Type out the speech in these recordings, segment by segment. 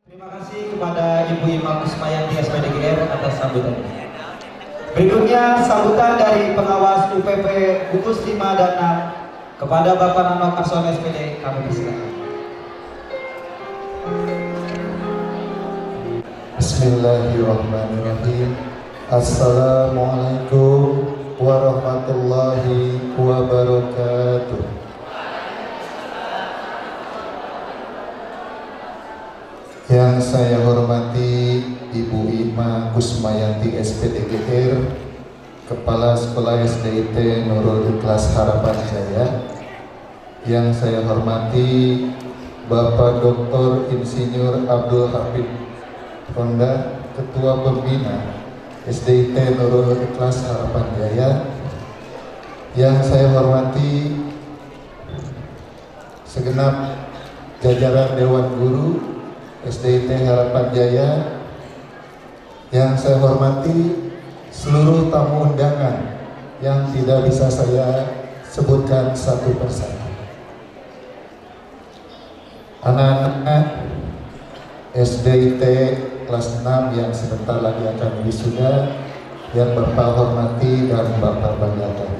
Terima kasih kepada Ibu Imam Kusmayanti SPDGR atas sambutannya. Berikutnya sambutan dari pengawas UPP Gugus 5 dan 6 kepada Bapak Nano Karsono SPD, kami persilakan. Bismillahirrahmanirrahim. Assalamualaikum warahmatullahi wabarakatuh. Yang saya hormati Ibu Ima Kusmayanti SPDGR, Kepala Sekolah SDIT Nurul Ikhlas Harapan Jaya. Yang saya hormati Bapak Dr. Insinyur Abdul Habib Ronda, Ketua Pembina SDIT Nurul Ikhlas Harapan Jaya. Yang saya hormati segenap jajaran Dewan Guru SDIT Harapan Jaya. Yang saya hormati seluruh tamu undangan yang tidak bisa saya sebutkan satu persatu. Anak-anak SDIT kelas 6 yang sebentar lagi akan wisuda, yang Bapak hormati dan Bapak banggakan.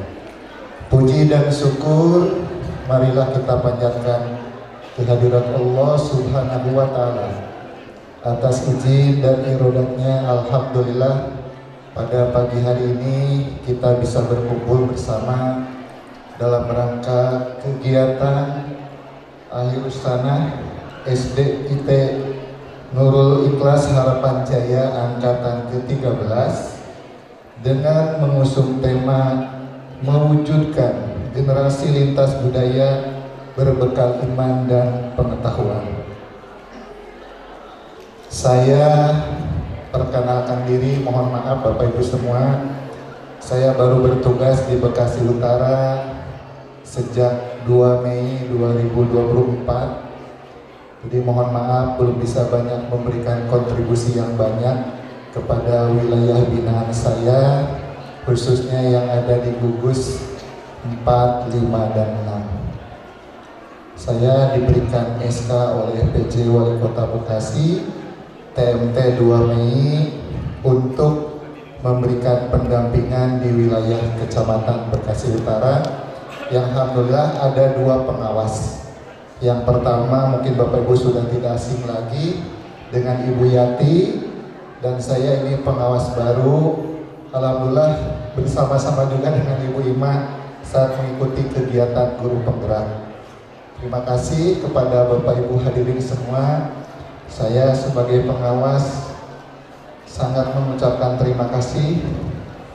Puji dan syukur marilah kita panjatkan kehadirat Allah Subhanahu wa Ta'ala atas izin dan irodatnya. Alhamdulillah, pada pagi hari ini kita bisa berkumpul bersama dalam rangka kegiatan akhir sana SDIT Nurul Ikhlas Harapan Jaya angkatan ke-13 dengan mengusung tema mewujudkan generasi lintas budaya berbekal iman dan pengetahuan. Saya perkenalkan diri, mohon maaf Bapak Ibu semua, saya baru bertugas di Bekasi Utara sejak 2 Mei 2024. Jadi mohon maaf belum bisa banyak memberikan kontribusi yang banyak kepada wilayah binaan saya, khususnya yang ada di Gugus 4, 5, dan 6. Saya diberikan SK oleh PJ Wali Kota Bekasi TMT 2 Mei untuk memberikan pendampingan di wilayah Kecamatan Bekasi Utara, yang alhamdulillah ada 2 pengawas. Yang pertama mungkin Bapak Ibu sudah tidak asing lagi dengan Ibu Yati, dan saya ini pengawas baru, alhamdulillah bersama-sama juga dengan Ibu Ima saat mengikuti kegiatan guru penggerak. Terima kasih kepada Bapak Ibu hadirin semua. Saya sebagai pengawas sangat mengucapkan terima kasih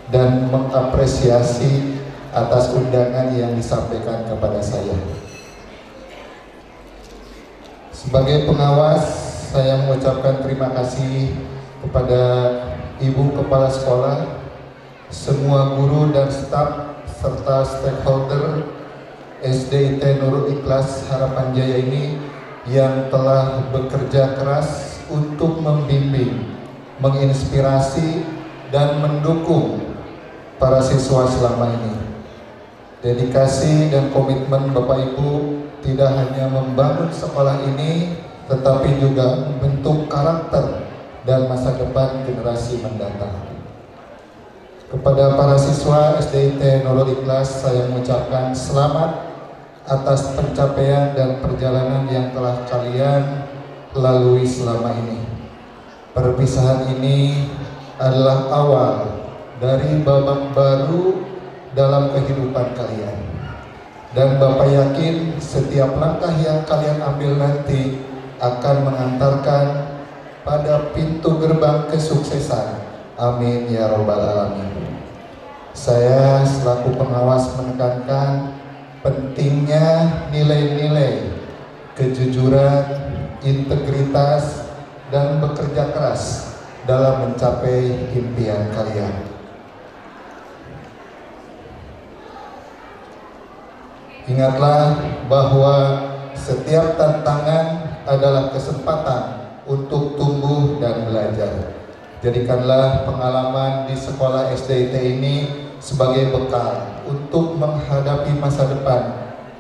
dan mengapresiasi atas undangan yang disampaikan kepada saya. Sebagai pengawas, saya mengucapkan terima kasih kepada Ibu Kepala Sekolah, semua guru dan staf, serta stakeholder SDIT Nurul Ikhlas Harapan Jaya ini yang telah bekerja keras untuk membimbing, menginspirasi, dan mendukung para siswa selama ini. Dedikasi dan komitmen Bapak Ibu tidak hanya membangun sekolah ini, tetapi juga membentuk karakter dan masa depan generasi mendatang. Kepada para siswa SDIT Nurul Ikhlas, saya mengucapkan selamat atas pencapaian dan perjalanan yang telah kalian lalui selama ini. Perpisahan ini adalah awal dari babak baru dalam kehidupan kalian. Dan Bapak yakin setiap langkah yang kalian ambil nanti akan mengantarkan pada pintu gerbang kesuksesan. Amin ya robbal alamin. Saya selaku pengawas menekankan pentingnya nilai-nilai kejujuran, integritas, dan bekerja keras dalam mencapai impian kalian. Ingatlah bahwa setiap tantangan adalah kesempatan untuk tumbuh dan belajar. Jadikanlah pengalaman di sekolah SDIT ini sebagai bekal untuk menghadapi masa depan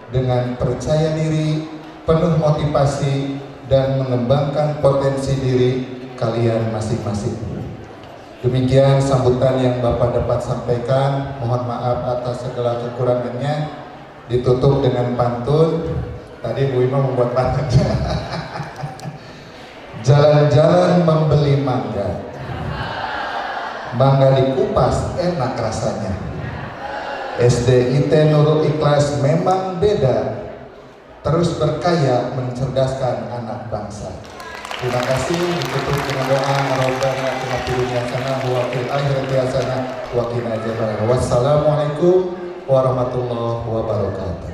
dengan percaya diri, penuh motivasi, dan mengembangkan potensi diri kalian masing-masing. Demikian sambutan yang Bapak dapat sampaikan. Mohon maaf atas segala kekurangannya. Ditutup dengan pantun. Tadi Bu Ima membuat pantunnya. Jalan-jalan membeli mangga, mangga dikupas enak rasanya. SDIT Nurul Ikhlas memang beda, terus berkaya mencerdaskan anak bangsa. Terima kasih. Ditutup dengan doa Rabbana atina fid dunya hasanah wa fil akhirati hasanah wa qina adzabannar. Wassalamualaikum warahmatullahi wabarakatuh.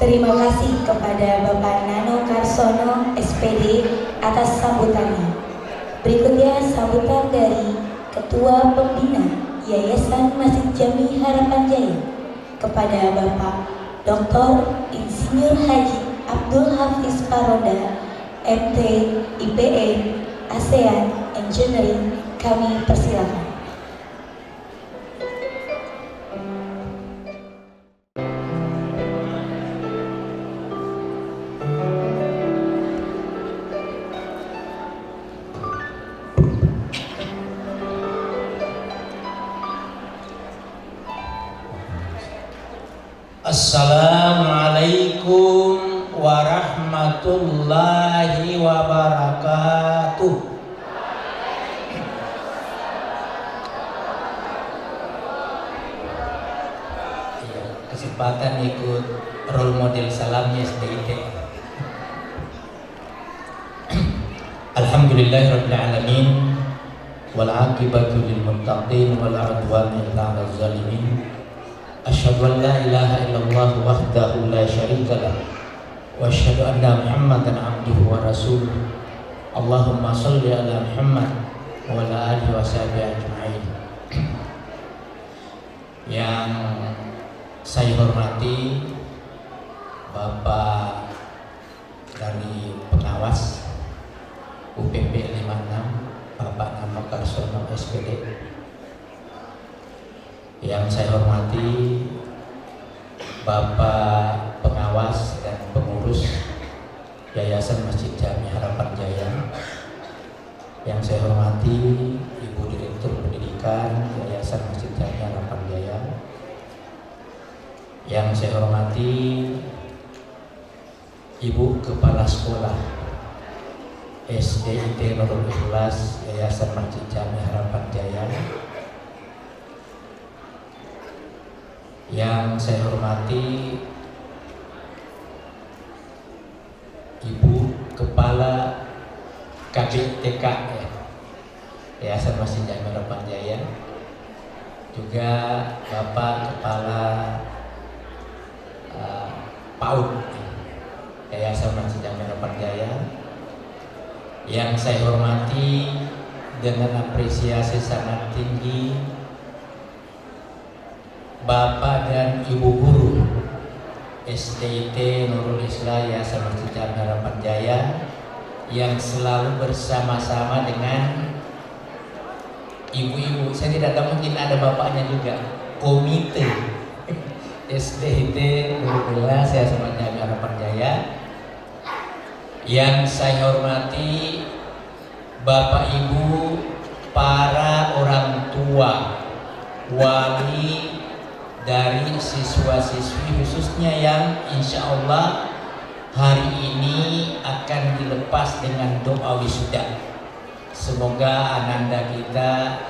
Terima kasih kepada Bapak Nano Karsono, SPD, atas sambutannya. Berikutnya sambutan dari Ketua Pembina Yayasan Masjid Jami Harapan Jaya kepada Bapak Dr. Insinyur Haji Abdul Hafiz Paroda, MT, IPE, ASEAN, Engineering. Kami persilakan. Assalamualaikum warahmatullahi wabarakatuh. Kesempatan ikut role model salamnya SDIT. Alhamdulillahirabbil alamin wal aqibatu lil muttaqin wala udwana illa 'alal zalimin. Asyhadu an la ilaha illallah wahdahu la syarika lah wa asyhadu anna Muhammadan abduhu wa rasuluh. Allahumma shalli ala Muhammad wa ala alihi washabihi ajma'in. Yang saya hormati Bapak dari pengawas UPP 56 Bapak Nano Karsono, SPD. Yang saya hormati Bapak pengawas dan pengurus Yayasan Masjid Jami Harapan Jaya. Yang saya hormati Ibu Direktur Pendidikan Yayasan Masjid Jami Harapan Jaya. Yang saya hormati Ibu Kepala Sekolah SDIT Nurul Ikhlas Yayasan Masjid Jami Harapan Jaya. Yang saya hormati Ibu Kepala KBTK Yayasan Masjid Jami Harapan Jaya, juga Bapak Kepala PAUD Yayasan Masjid Jami Harapan Jaya. Yang saya hormati dengan apresiasi sangat tinggi Bapak dan Ibu Guru SDIT Nurul Ikhlas Yayasan Masjid Jami Harapan Jaya yang selalu bersama-sama dengan ibu-ibu. Saya tidak tahu, mungkin ada bapaknya juga. Komite SDIT Nurul Ikhlas Yayasan Masjid Jami Harapan Jaya. Yang saya hormati Bapak Ibu, para orang tua, wali dari siswa-siswi khususnya yang insya Allah hari ini akan dilepas dengan doa wisuda. Semoga ananda kita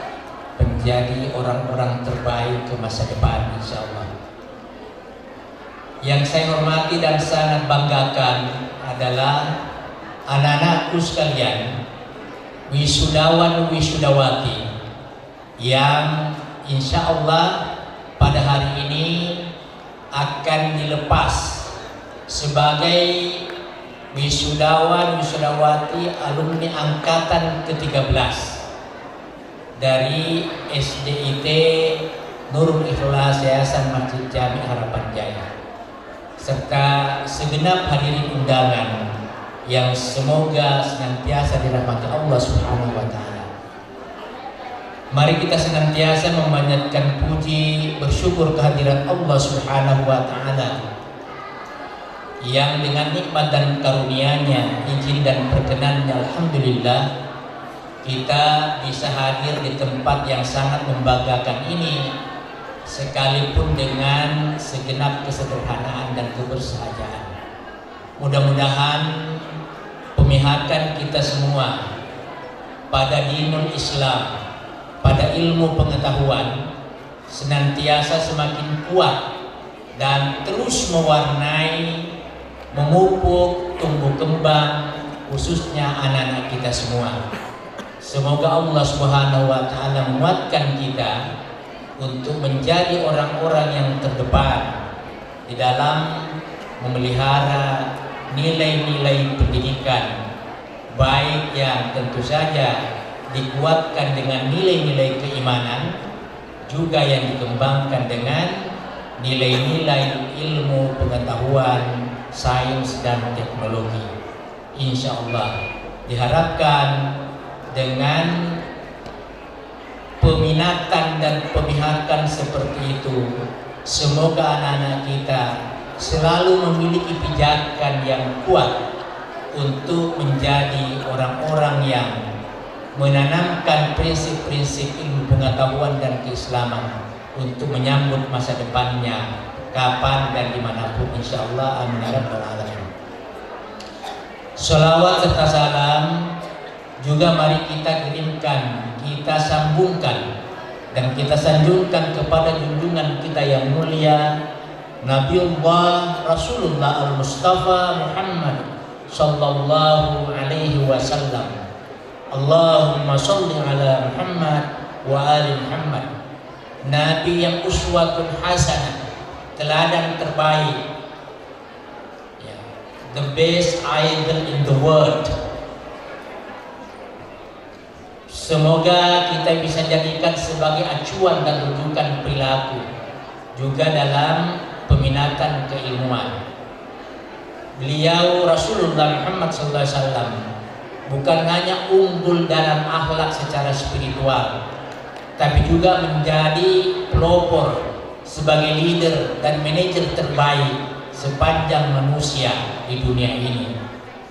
menjadi orang-orang terbaik ke masa depan insya Allah. Yang saya hormati dan sangat banggakan adalah anak-anakku sekalian, wisudawan wisudawati yang insya Allah pada hari ini akan dilepas sebagai wisudawan wisudawati alumni angkatan ke-13 dari SDIT Nurul Ikhlas Yayasan Masjid Jami Harapan Jaya, serta segenap hadirin undangan yang semoga senantiasa dirahmati Allah Subhanahu wa taala. Mari kita senantiasa memanjatkan puji, bersyukur kehadirat Allah Subhanahu wa Ta'ala yang dengan nikmat dan karunia-Nya, izin dan perkenannya, alhamdulillah kita bisa hadir di tempat yang sangat membanggakan ini, sekalipun dengan segenap kesederhanaan dan kebersahajaan. Mudah-mudahan pemihakan kita semua pada dinul Islam, pada ilmu pengetahuan senantiasa semakin kuat dan terus mewarnai, memupuk tumbuh kembang khususnya anak-anak kita semua. Semoga Allah Subhanahu wa Ta'ala menguatkan kita untuk menjadi orang-orang yang terdepan di dalam memelihara nilai-nilai pendidikan, baik yang tentu saja dikuatkan dengan nilai-nilai keimanan, juga yang dikembangkan dengan nilai-nilai ilmu pengetahuan, sains dan teknologi. Insya Allah diharapkan dengan peminatan dan pemihakan seperti itu, semoga anak-anak kita selalu memiliki pijakan yang kuat untuk menjadi orang-orang yang menanamkan prinsip-prinsip ilmu pengetahuan dan keislaman untuk menyambut masa depannya kapan dan dimanapun, insyaallah. Amin ya rabbal alamin. Sholawat serta salam juga mari kita kirimkan, kita sambungkan dan kita sanjungkan kepada junjungan kita yang mulia Nabiullah Rasulullah Al-Mustafa Muhammad sallallahu alaihi wasallam. Allahumma salli ala Muhammad wa ali Muhammad. Nabi yang uswatun hasanah, teladan terbaik, the best idol in the world. Semoga kita bisa jadikan sebagai acuan dan rujukan perilaku juga dalam peminatan keilmuan. Beliau Rasulullah Muhammad SAW bukan hanya unggul dalam akhlak secara spiritual, tapi juga menjadi pelopor sebagai leader dan manajer terbaik sepanjang manusia di dunia ini.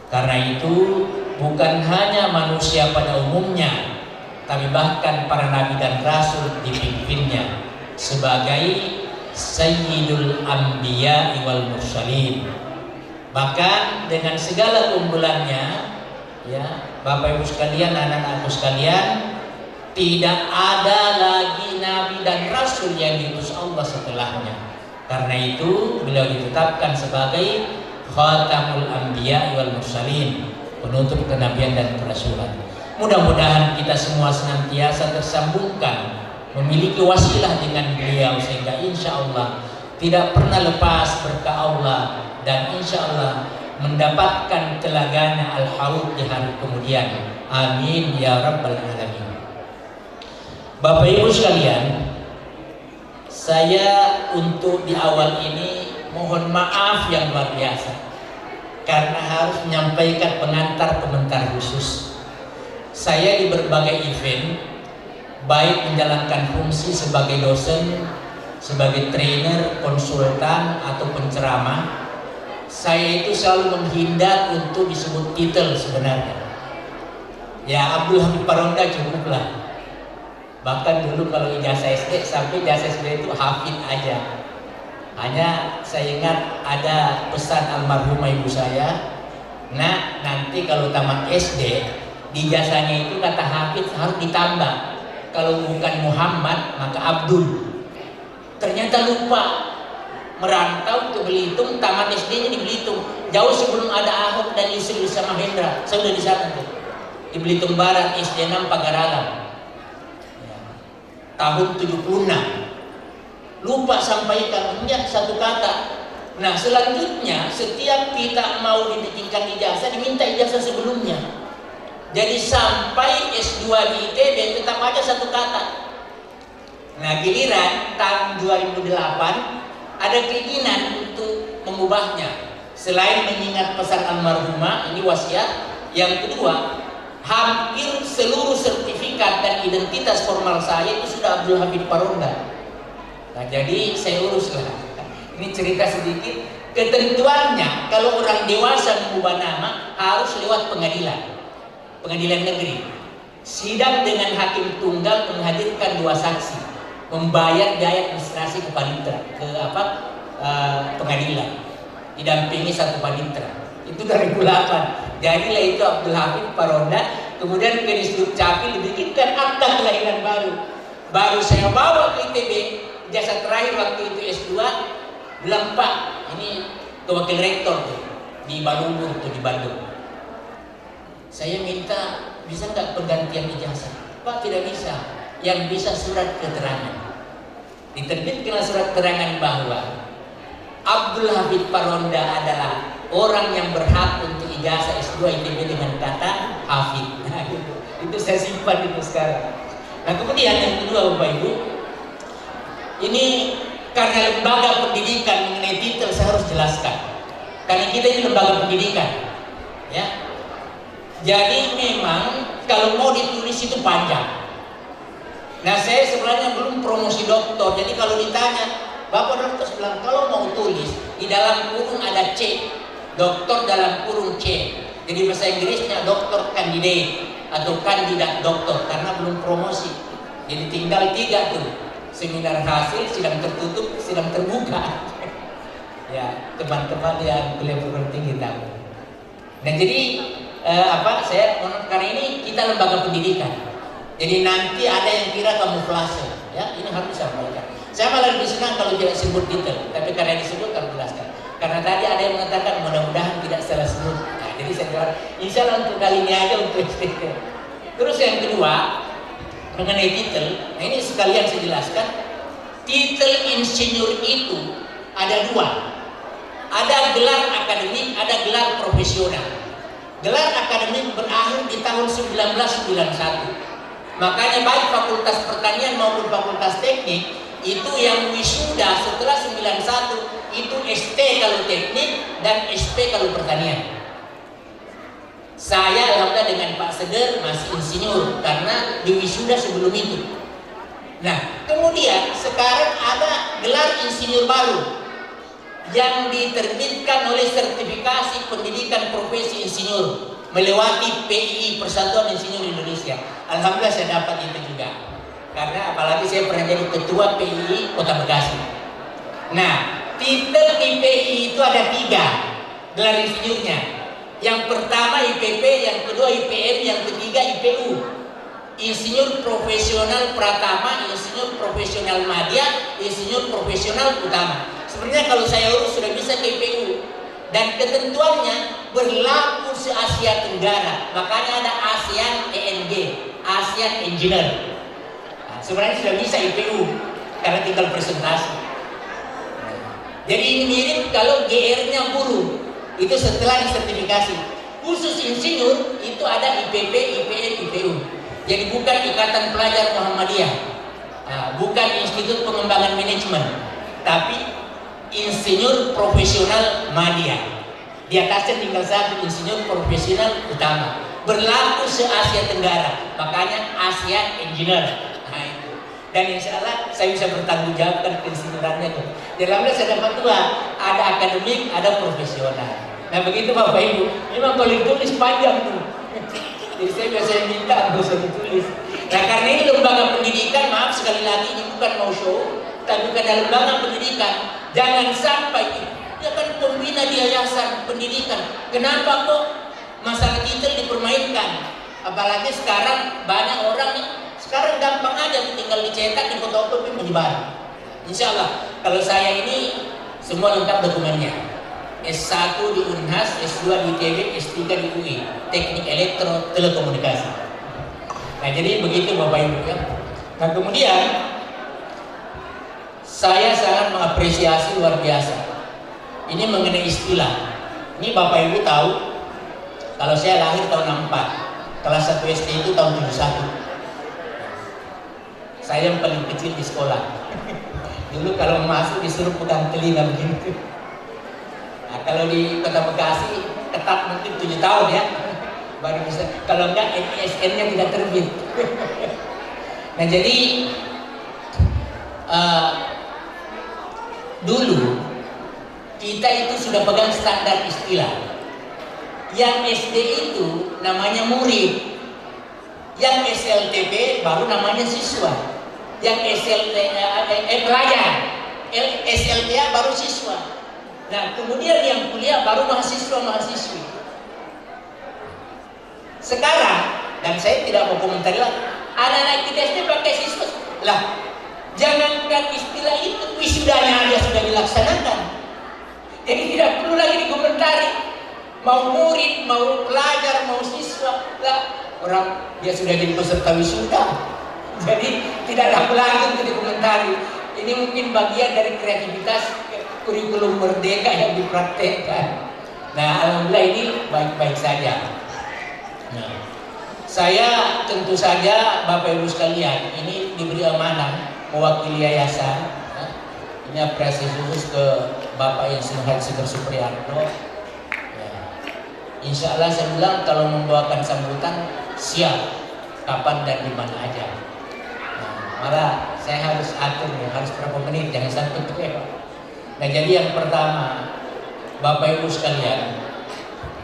Karena itu bukan hanya manusia pada umumnya, tapi bahkan para nabi dan rasul dipimpinnya sebagai Sayyidul Anbiya wal Mursalin. Bahkan dengan segala keunggulannya, Bapak Ibu sekalian, anak-anakku sekalian, tidak ada lagi nabi dan rasul yang diutus Allah setelahnya. Karena itu beliau ditetapkan sebagai Khatamul Anbiya wal Mursalin, penutup kenabian dan kerasulan. Mudah-mudahan kita semua senantiasa tersambungkan, memiliki wasilah dengan beliau, sehingga insya Allah tidak pernah lepas berkah Allah dan insya Allah mendapatkan telaganya al-haud di hari kemudian. Amin ya rabbal alamin. Bapak Ibu sekalian, saya untuk di awal ini mohon maaf yang luar biasa karena harus menyampaikan pengantar khusus. Saya di berbagai event, baik menjalankan fungsi sebagai dosen, sebagai trainer, konsultan atau penceramah, saya itu selalu menghindar untuk disebut titel sebenarnya. Ya Abdul Habib Paronda cukuplah. Bahkan dulu kalau ijazah SD sampai ijazah SD itu hafid aja. Hanya saya ingat ada pesan almarhumah ibu saya, nah nanti kalau tamat SD di ijazahnya itu kata hafid harus ditambah, kalau bukan Muhammad maka Abdul. Ternyata lupa, merantau ke Belitung, tamat SD-nya di Belitung, jauh sebelum ada Ahok dan Yusril sama Hendra. Saya sudah di sana tuh, di Belitung Barat, SD 6 Pagaralam, tahun 76. Lupa sampaikan hanya satu kata. Nah selanjutnya setiap kita mau dibikinkan ijazah diminta ijazah sebelumnya. Jadi sampai S2 di ITB tetap aja satu kata. Nah giliran tahun 2008 ada keinginan untuk mengubahnya. Selain mengingat pesan almarhumah, ini wasiat. Yang kedua, hampir seluruh sertifikat sertifikat dan identitas formal saya itu sudah Abdul Habib Paronda. Nah, jadi saya uruslah. Ini cerita sedikit. Ketentuannya kalau orang dewasa mengubah nama harus lewat pengadilan negeri. Sidang dengan hakim tunggal menghadirkan 2 saksi, membayar biaya administrasi ke panitra, pengadilan, didampingi 1 panitra. Itu 2008. Jadilah itu Abdul Habib Paronda. Kemudian ke Disduk Capil dibikinkan akta kelahiran baru saya bawa ke ITB. Jasa terakhir waktu itu S2, bilang Pak, ini ke wakil rektor tuh, di Balubur tuh di Bandung. Saya minta bisa nggak penggantian ijazah? Pak, tidak bisa. Yang bisa surat keterangan. Diterbitkanlah surat keterangan bahwa Abdul Habib Paronda adalah orang yang berhak untuk ijazah S2 ITB dengan kata Hafid. Nah, itu saya simpan itu sekarang. Nah, kemudian yang kedua Bapak Ibu, ini karena lembaga pendidikan mengenai titel saya harus jelaskan. Karena kita ini lembaga pendidikan, ya. Jadi memang kalau mau ditulis itu panjang. Nah, saya sebenarnya belum promosi doktor. Jadi kalau ditanya, Bapak dokter bilang kalau mau tulis di dalam kurung ada C, dokter dalam kurung C. Jadi bahasa Inggrisnya dokter candidate atau kandidat dokter karena belum promosi. Jadi tinggal 3 tuh. Seminar hasil, sidang tertutup, sidang terbuka. Ya, teman-teman yang kuliah perguruan tinggi tahu. Nah, jadi saya karena ini kita lembaga pendidikan. Jadi nanti ada yang kira kamuflase, ya, ini harus disampaikan. Saya malah lebih senang kalau tidak sebut detail, tapi karena disebut harus jelaskan. Karena tadi ada yang mengatakan mudah-mudahan tidak salah sebut. Nah, jadi saya bilang, insya Allah untuk kali ini aja untuk detail. Terus yang kedua, mengenai titel, nah ini sekalian saya jelaskan. Titel insinyur itu ada 2. Ada gelar akademik, ada gelar profesional. Gelar akademik berakhir di tahun 1991. Makanya baik Fakultas Pertanian maupun Fakultas Teknik itu yang wisuda setelah 91 itu ST kalau teknik dan SP kalau pertanian. Saya alhamdulillah dengan Pak Seder masih insinyur karena diwisuda sebelum itu. Nah, kemudian sekarang ada gelar insinyur baru yang diterbitkan oleh sertifikasi pendidikan profesi insinyur melewati PII, Persatuan Insinyur Indonesia. Alhamdulillah saya dapat itu juga. Karena apalagi saya pernah jadi ketua PII Kota Bekasi. Nah, titel di PII itu ada 3 gelar insinyurnya. Yang pertama IPP, yang kedua IPM, yang ketiga IPU. Insinyur profesional Pratama, insinyur profesional Madya, insinyur profesional Utama. Sebenarnya kalau saya urus sudah bisa ke IPU. Dan ketentuannya berlaku se-Asia Tenggara. Makanya ada ASEAN ENG, ASEAN Engineer. Nah, sebenarnya sudah bisa IPU karena tinggal presentasi. Jadi ini mirip kalau GR-nya guru. Itu setelah disertifikasi. Khusus insinyur itu ada IPP, IPM, IPU. Jadi bukan Ikatan Pelajar Muhammadiyah, bukan Institut Pengembangan Manajemen, tapi insinyur profesional Madya. Di atasnya tinggal 1 insinyur profesional utama. Berlaku se-Asia Tenggara, makanya ASEAN Engineer. Nah itu. Dan insya Allah saya bisa bertanggung jawabkan keinsinyurannya tuh. Di dalamnya saya dapat 2, ada akademik, ada profesional. Nah begitu Bapak Ibu, memang kalau ditulis panjang tuh. Jadi saya biasanya minta nggak usah ditulis. Nah karena ini lembaga pendidikan, maaf sekali lagi ini bukan mau show, tapi karena lembaga pendidikan, jangan sampai dia kan pembina di yayasan pendidikan. Kenapa kok masalah titel dipermainkan? Apalagi sekarang banyak orang sekarang gampang aja tinggal dicetak, di fotokopi, menyebar. Insya Allah kalau saya ini semua lengkap dokumennya. S1 di Unhas, S2 di ITB, S3 di UI, Teknik Elektro Telekomunikasi. Nah jadi begitu Bapak Ibu ya. Nah kemudian saya sangat mengapresiasi luar biasa. Ini mengenai istilah. Ini Bapak Ibu tahu kalau saya lahir tahun 64, kelas 1 SD itu tahun 71. Saya yang paling kecil di sekolah. Dulu kalau masuk disuruh pegang telinga begitu. Nah, kalau di Kota Bekasi ketat mungkin 7 tahun ya baru bisa. Kalau enggak NISN-nya tidak terbit. Nah jadi dulu kita itu sudah pegang standar istilah. Yang SD itu namanya murid, yang SLTP baru namanya siswa, yang pelajar, SLTA baru siswa. Nah kemudian yang kuliah baru mahasiswa-mahasiswi. Sekarang, dan saya tidak mau komentari lagi, anak-anak kita SD pakai siswa lah. Jangankan istilah itu, wisudanya aja sudah dilaksanakan. Jadi tidak perlu lagi dikomentari. Mau murid, mau pelajar, mau siswa lah, orang dia sudah jadi peserta wisuda. Jadi tidak lagi untuk dikomentari. Ini mungkin bagian dari kreativitas kurikulum merdeka yang dipraktekkan. Nah alhamdulillah ini baik-baik saja. Nah, saya tentu saja Bapak Ibu sekalian ini diberi amanah mewakili yayasan. Ini apresiasi khusus ke Bapak yang Senhad Seger Supriarto. Ya. Insya Allah saya bilang kalau membawakan sambutan siap kapan dan di mana aja. Nah, malah saya harus atur ya, harus berapa menit, jangan sampai kelewat. Nah jadi yang pertama Bapak Ibu sekalian,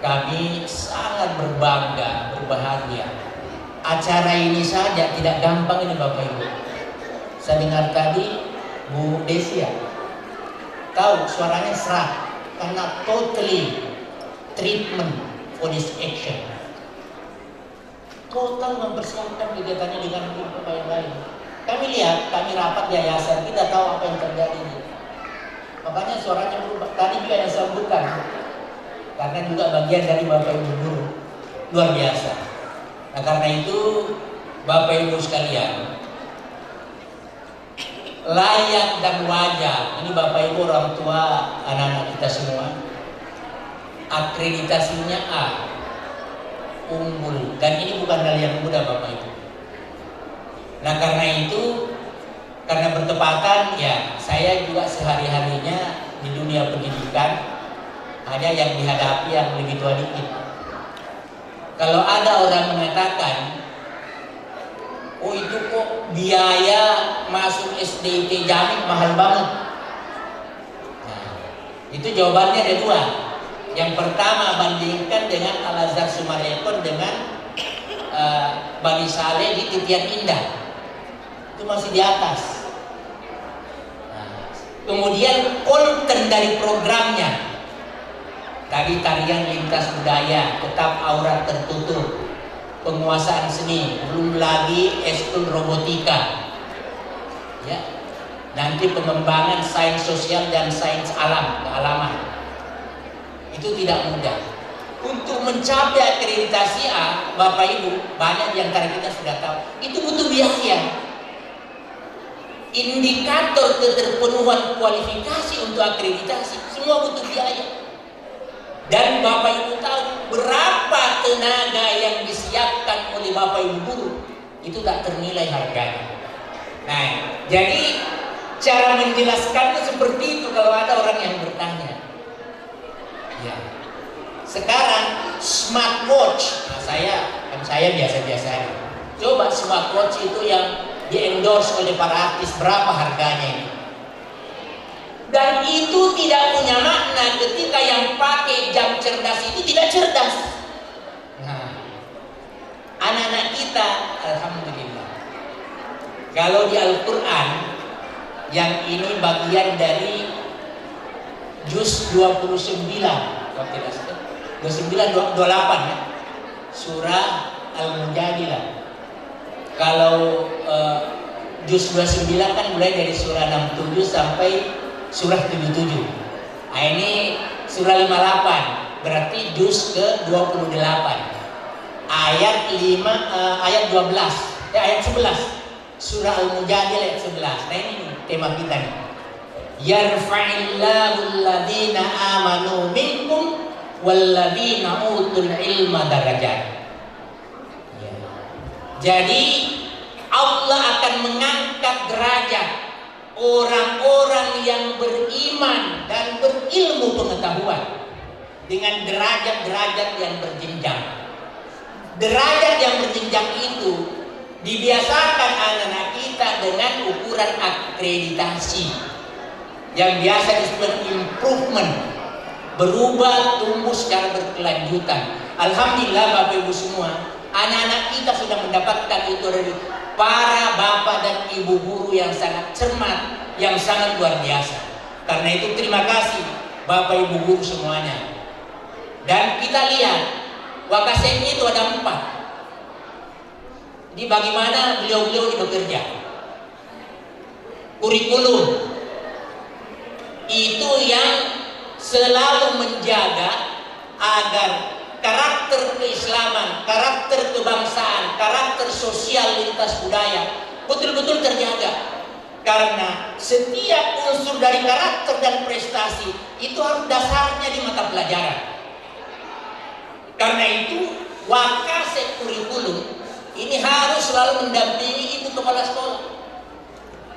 kami sangat berbangga, berbahagia. Acara ini saja tidak gampang ini Bapak Ibu. Saya dengar tadi Bu Desia, tahu suaranya serak karena totally treatment for this action. Total mempersiapkan kegiatannya dengan apa yang lain. Kami lihat, kami rapat di yayasan, kita tahu apa yang terjadi. Makanya suaranya berubah. Tadi juga ada sambutan, karena juga bagian dari Bapak Ibu guru luar biasa. Nah karena itu Bapak Ibu sekalian, layak dan wajar ini Bapak Ibu orang tua anak-anak kita semua, akreditasinya A, unggul, dan ini bukan hal yang mudah Bapak Ibu. Nah karena itu, karena bertepatan ya saya juga sehari-harinya di dunia pendidikan, hanya yang dihadapi yang lebih tua dikit. Kalau ada orang mengatakan, oh itu kok biaya masuk SDIT Jamik mahal banget. Nah, itu jawabannya ada dua. Yang pertama bandingkan dengan Al-Azhar Sumarekon dengan Bani Saleh di Titian Indah, itu masih di atas. Nah, kemudian konten dari programnya, tadi tarian lintas budaya, tetap aurat tertutup, penguasaan seni, belum lagi eskul robotika, ya, nanti pengembangan sains sosial dan sains alam, kealaman, itu tidak mudah. Untuk mencapai akreditasi A, Bapak Ibu, banyak di antara kita sudah tahu, itu butuh biaya. Indikator keterpenuhan kualifikasi untuk akreditasi, semua butuh biaya. Dan Bapak Ibu tahu berapa tenaga yang disiapkan oleh Bapak Ibu guru, itu tak ternilai harganya. Nah, jadi cara menjelaskannya seperti itu kalau ada orang yang bertanya. Ya. Sekarang smartwatch, nah saya biasa-biasa aja. Coba smartwatch itu yang di-endorse oleh para artis, berapa harganya ini? Dan itu tidak punya makna ketika yang pakai jam cerdas itu tidak cerdas. Nah, anak-anak kita, alhamdulillah, kalau di Al-Quran, yang ini bagian dari juz 29, kalau tidak salah, 29, 28 ya, surah Al-Mujadilah. Kalau juz 29 kan mulai dari surah 67 sampai surah 77. Nah ini surah 58, berarti juz ke 28. Ayat 12, ayat 11. Surah Al-Mujadilah ayat 11. Nah ini tema kita nih. Yarfa'illahu alladhina amanu minkum walladhina utul ilma darajat. Ya. Jadi Allah akan mengangkat derajat orang-orang yang beriman dan berilmu pengetahuan dengan derajat-derajat yang berjenjang. Derajat yang berjenjang itu Dibiasakan anak-anak kita dengan ukuran akreditasi yang biasa disebut improvement, berubah, tumbuh secara berkelanjutan. Alhamdulillah Bapak Ibu semua, anak-anak kita sudah mendapatkan itu dari para bapak dan ibu guru yang sangat cermat, yang sangat luar biasa. Karena itu terima kasih Bapak Ibu guru semuanya. Dan kita lihat Wakasemi itu ada 4. Jadi bagaimana beliau-beliau ini bekerja. Kurikulum itu yang selalu menjaga agar karakter keislaman, karakter kebangsaan, karakter sosial lintas budaya betul-betul terjaga. Karena setiap unsur dari karakter dan prestasi itu harus dasarnya di mata pelajaran. Karena itu Wakasek kurikulum ini harus selalu mendampingi ibu kepala sekolah.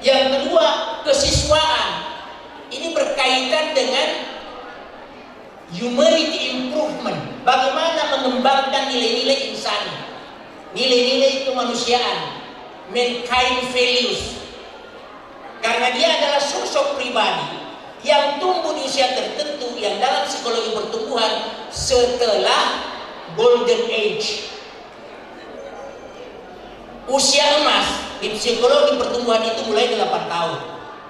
Yang kedua, kesiswaan. Ini berkaitan dengan humanity improvement. Bagaimana mengembangkan nilai-nilai insani, nilai-nilai kemanusiaan, mankind values. Karena dia adalah sosok pribadi yang tumbuh di usia tertentu yang dalam psikologi pertumbuhan setelah golden age. Usia emas di psikologi pertumbuhan itu mulai 8 tahun.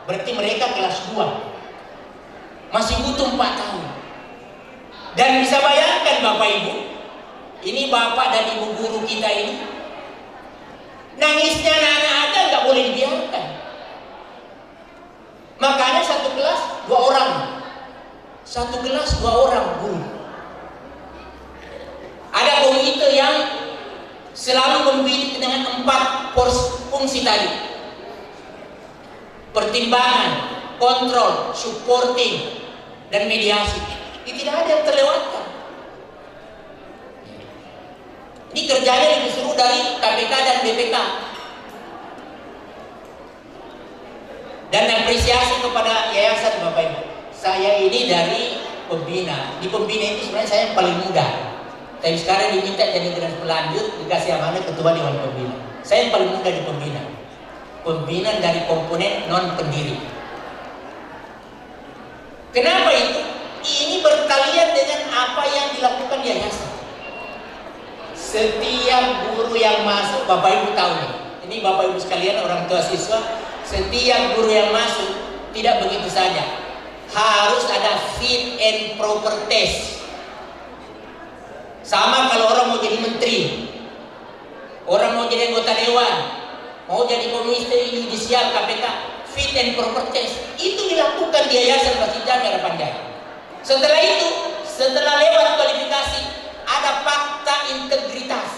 Berarti mereka kelas 2. Masih butuh 4 tahun. Dan bisa bayangkan Bapak Ibu, ini Bapak dan Ibu guru kita ini, nangisnya anak-anak aja nggak boleh dibiarkan. Makanya satu kelas 2 orang. Satu kelas 2 orang guru. Ada komite yang selalu membidik dengan 4 fungsi tadi: pertimbangan, kontrol, supporting, dan mediasi. Ini tidak ada yang terlewatkan. Ini kerjanya lebih seru dari KPK dan BPK. Dan apresiasi kepada yayasan Bapak Ibu. Saya ini dari pembina. Di pembina itu sebenarnya saya yang paling muda. Tapi sekarang diminta jadi generasi pelanjut, dikasih amanah ketua dewan pembina. Saya yang paling muda di pembina. Pembina dari komponen non pendiri. Kenapa itu? Ini berkalian dengan apa yang dilakukan yayasan. Setiap guru yang masuk, Bapak Ibu tahu nih. Ini Bapak Ibu sekalian orang tua siswa, setiap guru yang masuk tidak begitu saja. Harus ada fit and proper test. Sama kalau orang mau jadi menteri, orang mau jadi anggota dewan, mau jadi komisi yudisial KPK, fit and proper test itu dilakukan di Yayasan Masjid Jami Harapan Jaya. Setelah itu, setelah lewat kualifikasi, ada fakta integritas.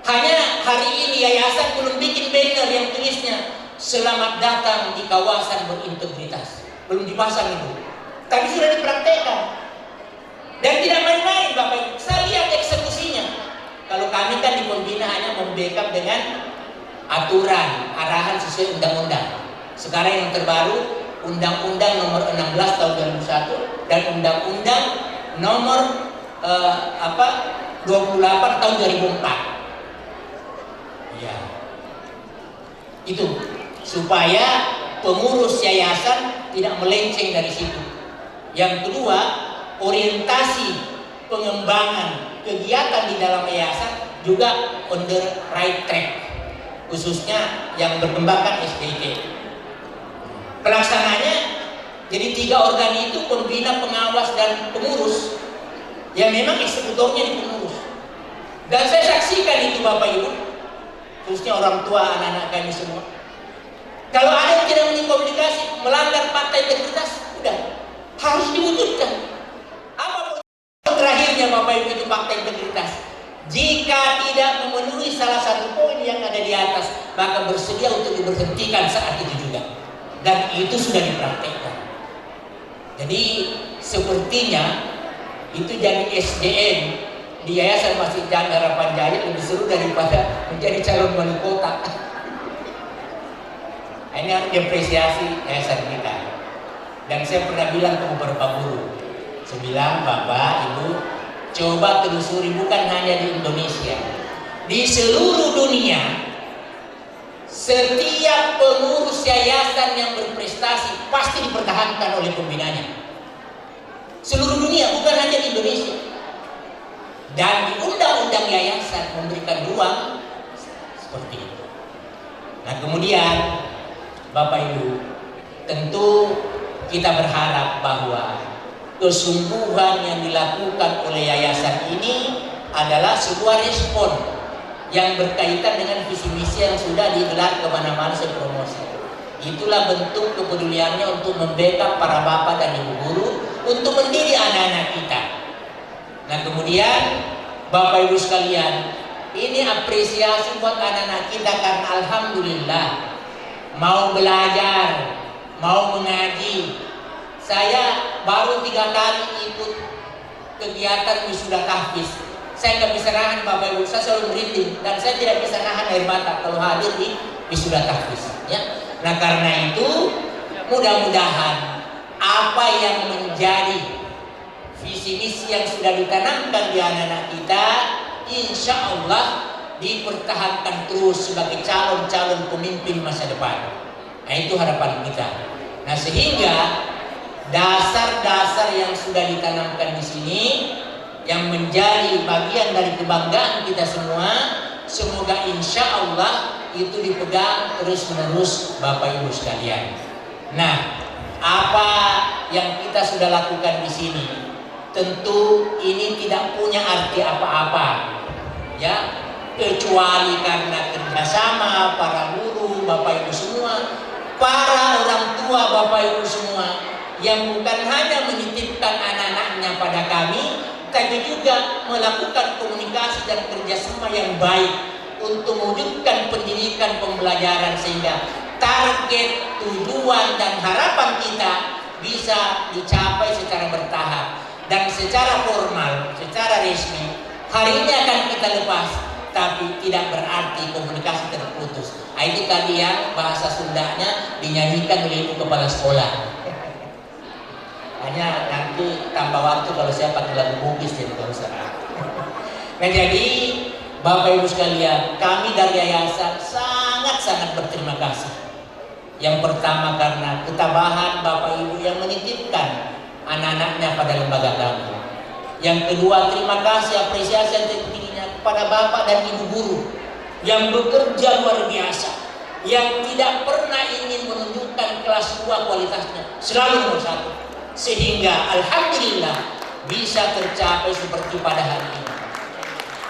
Hanya hari ini yayasan belum bikin banner yang tulisnya "Selamat datang di kawasan berintegritas". Belum dipasang itu, tapi sudah dipraktekkan. Dan tidak main-main Bapak Ibu. Saya lihat eksekusinya. Kalau kami kan di pembina hanya membackup dengan aturan, arahan sesuai undang-undang. Sekarang yang terbaru Undang-Undang nomor 16 tahun 2001 dan Undang-Undang nomor 28 tahun 2004. Ya. Itu supaya pengurus yayasan tidak melenceng dari situ. Yang kedua, orientasi pengembangan kegiatan di dalam yayasan juga on the right track, khususnya yang berkembangkan SDG. Pelaksananya jadi 3 organ itu: pembina, pengawas, dan pengurus, yang memang eksekutornya di pengurus. Dan saya saksikan itu Bapak Ibu, khususnya orang tua anak-anak kami semua. Kalau ada yang tidak komunikasi, melanggar fakta integritas, udah harus diwujudkan. Apa terakhirnya Bapak Ibu itu fakta integritas? Jika tidak memenuhi salah satu poin yang ada di atas, maka bersedia untuk diberhentikan saat itu juga. Dan itu sudah dipraktekkan. Jadi sepertinya itu jadi SDM di Yayasan Masjid Jami Harapan Jaya lebih seru daripada menjadi calon wali kota. Ini harus diapresiasi yayasan kita. Dan saya pernah bilang ke beberapa guru, saya bilang, Bapak, Ibu, Coba telusuri, bukan hanya di Indonesia, di seluruh dunia. Setiap pengurus yayasan yang berprestasi pasti dipertahankan oleh pembinanya. Seluruh dunia, bukan hanya di Indonesia. Dan di undang-undang yayasan memberikan ruang seperti itu. Nah kemudian Bapak Ibu, tentu kita berharap bahwa kesungguhan yang dilakukan oleh yayasan ini adalah sebuah respon yang berkaitan dengan visi misi yang sudah digelar kemana-mana sepromosi. Itulah bentuk kepeduliannya untuk membackup para bapak dan ibu guru untuk mendidik anak-anak kita. Nah kemudian Bapak Ibu sekalian, ini apresiasi buat anak-anak kita karena alhamdulillah mau belajar, mau mengaji. Saya baru 3 kali ikut kegiatan wisuda tahfiz. Saya nggak bisa nahan Bapak Ibu, saya selalu merinding dan saya tidak bisa nahan air mata kalau hadir di wisuda tahfiz. Ya. Nah karena itu mudah-mudahan apa yang menjadi visi misi yang sudah ditanamkan di anak-anak kita, insya Allah dipertahankan terus sebagai calon-calon pemimpin masa depan. Nah itu harapan kita. Nah sehingga dasar-dasar yang sudah ditanamkan di sini yang menjadi bagian dari kebanggaan kita semua, semoga insya Allah itu dipegang terus-menerus Bapak Ibu sekalian. Nah, apa yang kita sudah lakukan di sini, tentu ini tidak punya arti apa-apa, ya, kecuali karena kerjasama para guru, Bapak Ibu semua, para orang tua, Bapak Ibu semua, yang bukan hanya menitipkan anak-anaknya pada kami, tapi juga melakukan komunikasi dan kerjasama yang baik untuk mewujudkan pendidikan pembelajaran sehingga target, tujuan, dan harapan kita bisa dicapai secara bertahap dan secara formal, secara resmi. Hari ini akan kita lepas, tapi tidak berarti komunikasi terputus. Ini tadi yang bahasa Sundanya dinyanyikan oleh ibu kepala sekolah. Hanya nanti tambah waktu kalau saya pakai lagu Bugis jadi kalau salah. Nah jadi Bapak Ibu sekalian, kami dari yayasan sangat-sangat berterima kasih. Yang pertama karena ketabahan Bapak Ibu yang menitipkan anak-anaknya pada lembaga kami. Yang kedua, terima kasih apresiasi yang tingginya kepada Bapak dan Ibu guru yang bekerja luar biasa, yang tidak pernah ingin menunjukkan kelas 2 kualitasnya, selalu nomor 1. Sehingga alhamdulillah bisa tercapai seperti pada hari ini.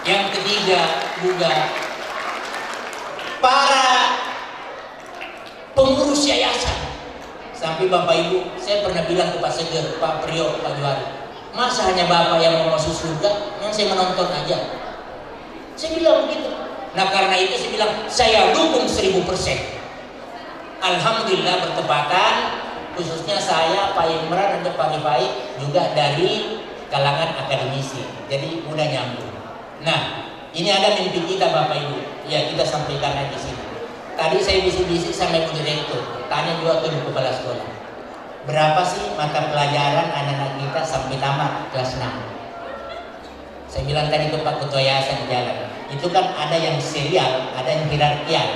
Yang ketiga juga para pengurus yayasan. Sampai Bapak Ibu, saya pernah bilang ke Pak Seger, Pak Priyo, Pak Juari, masa hanya Bapak yang mau masuk surga, yang saya menonton aja. Saya bilang begitu. Nah karena itu saya bilang, saya dukung 1000%. Alhamdulillah bertepatan, khususnya saya, Pak Imran, dan Pak Rifai juga dari kalangan akademisi. Jadi mudah nyambung. Nah, ini ada mimpi kita Bapak Ibu. Ya kita sampaikan di sini. Tadi saya bisik-bisik sama Ibu Direktur, tanya juga ke kepala sekolah. Berapa sih mata pelajaran anak-anak kita sampai tamat kelas 6? Saya bilang tadi ke Pak Ketua Yayasan di jalan. Itu kan ada yang serial, ada yang hierarkial.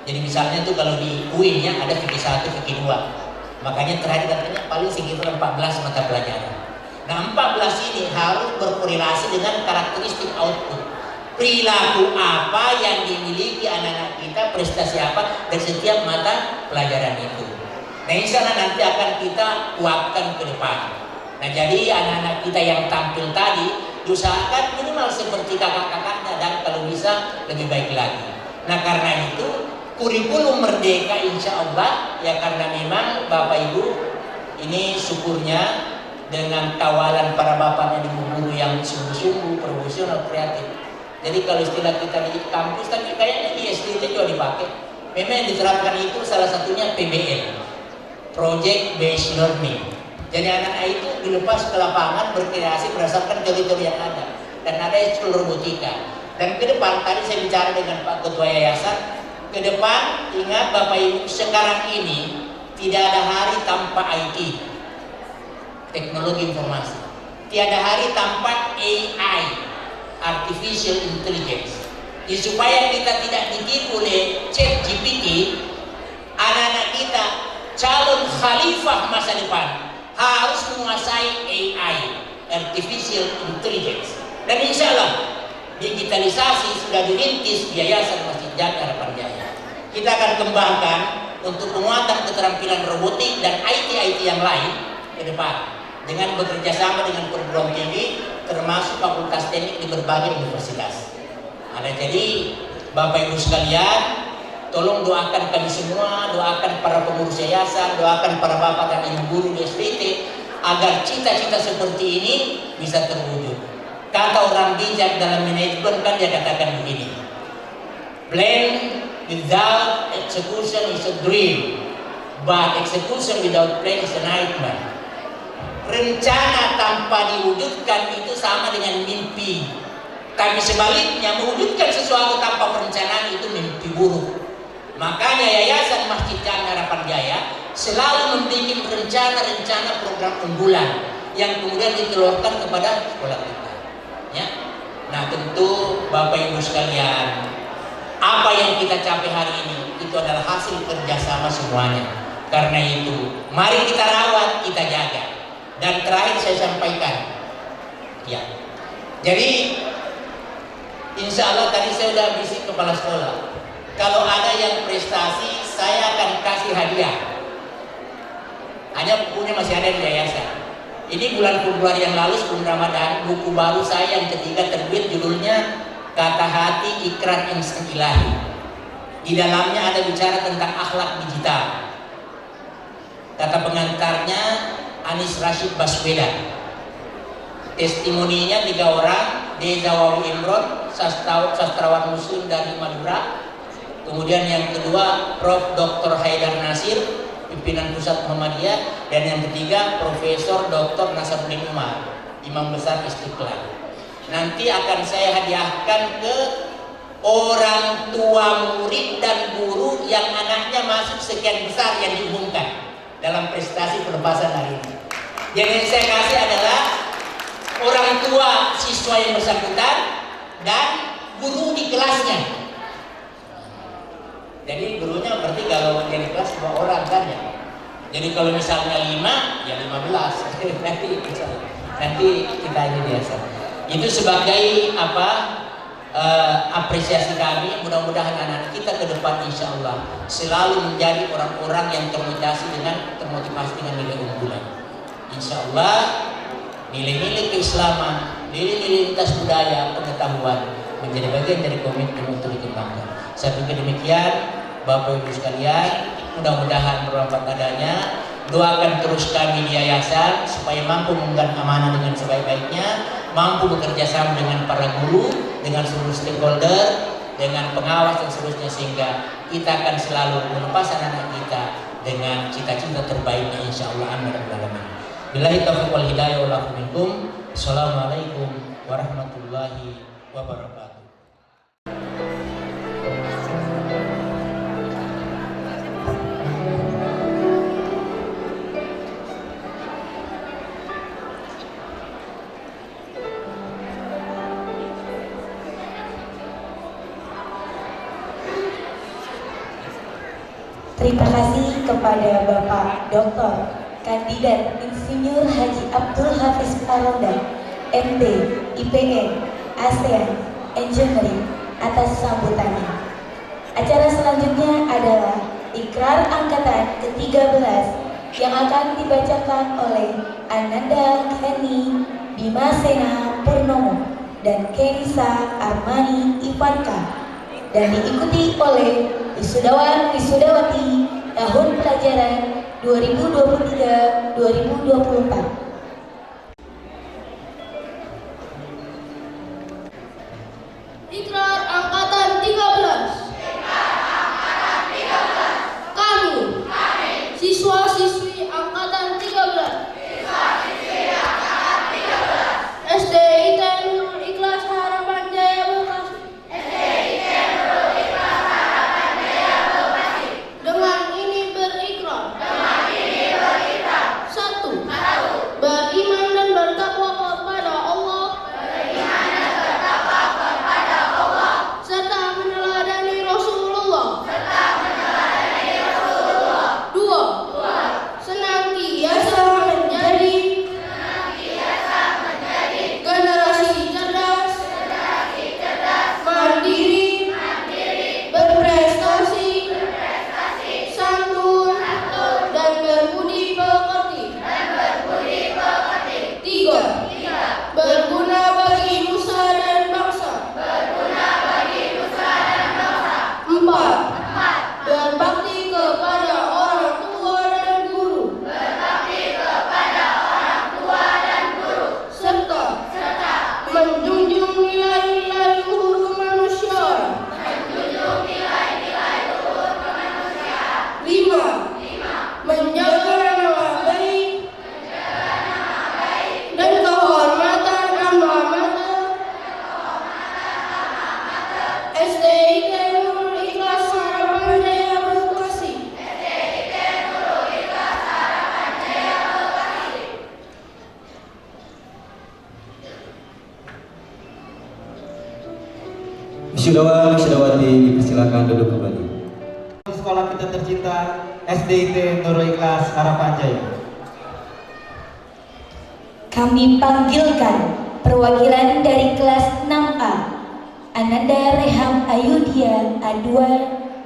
Jadi misalnya tuh kalau di UIN-nya ada fikih 1, fikih 2. Makanya terakhir katanya paling sekitar 14 mata pelajaran. Nah 14 ini harus berkorelasi dengan karakteristik output. Perilaku apa yang dimiliki anak-anak kita, prestasi apa dari setiap mata pelajaran itu. Nah insya Allah nanti akan kita kuatkan ke depan. Nah jadi anak-anak kita yang tampil tadi diusahakan minimal seperti kakak-kakaknya dan kalau bisa lebih baik lagi. Nah karena itu kurikulum merdeka insya Allah ya, karena memang Bapak Ibu ini syukurnya dengan tawalan para bapak dan ibu guru yang sungguh-sungguh profesional kreatif. Jadi kalau istilah kita di kampus, tapi kayaknya di SDT juga dipakai. Memang yang diterapkan itu salah satunya PBL, Project Based Learning. Jadi anak-anak itu dilepas ke lapangan berkreasi berdasarkan teori-teori yang ada. Dan ada ekskul robotika. Dan ke depan, tadi saya bicara dengan Pak Ketua Yayasan, ke depan ingat Bapak Ibu, sekarang ini tidak ada hari tanpa IT, teknologi informasi. tiada hari tanpa AI, Artificial Intelligence. Supaya kita tidak ditipu oleh ChatGPT, anak-anak kita calon khalifah masa depan harus menguasai AI, Artificial Intelligence. Dan insya Allah digitalisasi sudah dirintis di Yayasan Masjid Jami Harapan Jaya. Kita akan kembangkan untuk penguatan keterampilan robotik dan IT yang lain ke depan dengan bekerja sama dengan perguruan tinggi termasuk fakultas teknik di berbagai universitas. Nah, jadi Bapak Ibu sekalian, tolong doakan kami semua, doakan para pengurus yayasan, doakan para bapak dan ibu guru di SPT agar cita-cita seperti ini bisa terwujud. Kata orang bijak dalam manajemen kan dia katakan begini, plan without execution is a dream, but execution without plan is a nightmare. Rencana tanpa diwujudkan itu sama dengan mimpi. Tapi sebaliknya, mewujudkan sesuatu tanpa perencanaan itu mimpi buruk. Makanya Yayasan Masjid Jami Harapan Jaya selalu membuat rencana-rencana program unggulan yang kemudian ditelurkan kepada sekolah kita. Ya. Nah, tentu Bapak Ibu sekalian, apa yang kita capai hari ini itu adalah hasil kerjasama semuanya. Karena itu, mari kita rawat, kita jaga. Dan terakhir saya sampaikan, ya. Jadi, insya Allah tadi saya sudah bisik kepala sekolah. Kalau ada yang prestasi, saya akan kasih hadiah. Hanya bukunya masih ada di yayasan. Ini bulan Februari yang lalu sebelum Ramadan, buku baru saya yang ketiga terbit, judulnya Kata Hati Ikrar Insan Ilahi. Di dalamnya ada bicara tentang akhlak digital. Kata pengantarnya Anis Rashid Baswedan. Testimoninya 3 orang, Deza Wawi Imron, sastrawan muslim dari Madura. Kemudian yang kedua Prof. Dr. Haidar Nasir, pimpinan pusat Muhammadiyah. Dan yang ketiga Profesor Dr. Nasaruddin Umar, Imam Besar Istiqlal. Nanti akan saya hadiahkan ke orang tua murid dan guru yang anaknya masuk sekian besar yang diumumkan dalam prestasi pelepasan hari ini. Jadi yang saya kasih adalah orang tua siswa yang bersangkutan dan guru di kelasnya. Jadi gurunya berarti kalau yang di kelas 2 orang kan ya. Jadi kalau misalnya 5 ya 15. nanti kita ini biasa. Itu sebagai apresiasi kami. Mudah-mudahan anak kita ke depan insya Allah selalu menjadi orang-orang yang termotivasi dengan nilai unggulan. Insya Allah nilai-nilai keislaman, nilai-nilai lintas budaya, pengetahuan menjadi bagian dari komitmen untuk dikembangkan. Saya pikir demikian, Bapak Ibu sekalian, mudah-mudahan bermanfaat adanya. Doakan terus kami di yayasan supaya mampu mengembangkan amanah dengan sebaik-baiknya, mampu bekerja sama dengan para guru, dengan seluruh stakeholder, dengan pengawas dan seterusnya, sehingga kita akan selalu melepas anak-anak kita dengan cita-cita terbaiknya insya Allah. Amin ya rabbal alamin. Billahi taufiq wal hidayah wal afu minkum. Assalamualaikum warahmatullahi wabarakatuh. Terima kasih kepada Bapak Dr. Kandidat Insinyur Haji Abdul Hafiz Paronda, MD, IPN, ASEAN, Engineering atas sambutannya. Acara selanjutnya adalah Ikrar Angkatan ke-13 yang akan dibacakan oleh Ananda Kenny Bimasena Purnomo dan Kenisa Armani Ivanka, dan diikuti oleh wisudawan wisudawati tahun pelajaran 2023-2024. Ikrar Angkatan 13. Kami, siswa-siswi Angkatan 13. SDIT Nurul Ikhlas Harapan Jaya Bekasi. Dengan ini berikrar. 1. Beriman dan bertakwa kepada SDIT Nurul Ikhlas Harapan Jaya Bekasi. Wisudawan, wisudawati, dipersilakan duduk kembali. Sekolah kita tercinta SDIT Nurul Ikhlas Harapan Jaya. Kami panggilkan perwakilan dari kelas 6A, Ananda Reham Ayudhya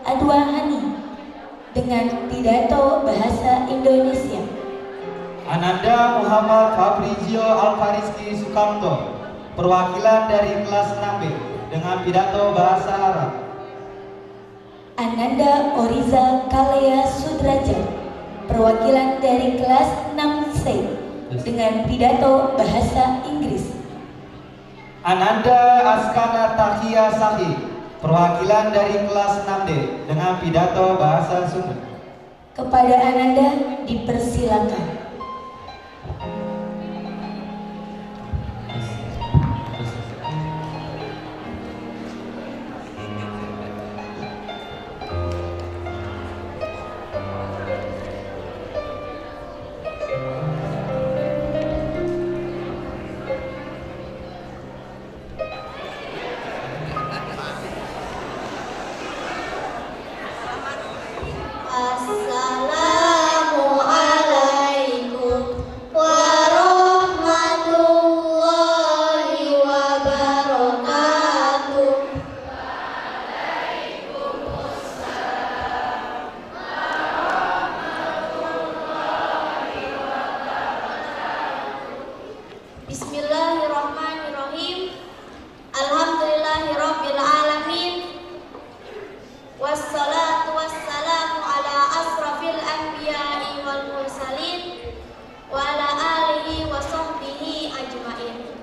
Adwahani dengan pidato bahasa Indonesia. Ananda Muhammad Fabrizio Alfariski Sukamto, perwakilan dari kelas 6B dengan pidato bahasa Arab. Ananda Oriza Kalea Sudraja, perwakilan dari kelas 6C dengan pidato bahasa Inggris. Ananda Askana Tahia Sahi, perwakilan dari kelas 6D dengan pidato bahasa Sunda. Kepada Ananda dipersilakan. Assalamualaikum warahmatullahi wabarakatuh. Bismillahirrahmanirrahim. Alhamdulillahirabbil alamin. Wassalatu wassalamu ala asrafil anbiya'i wal mursalin wa ala alihi wa sahbihi ajmain.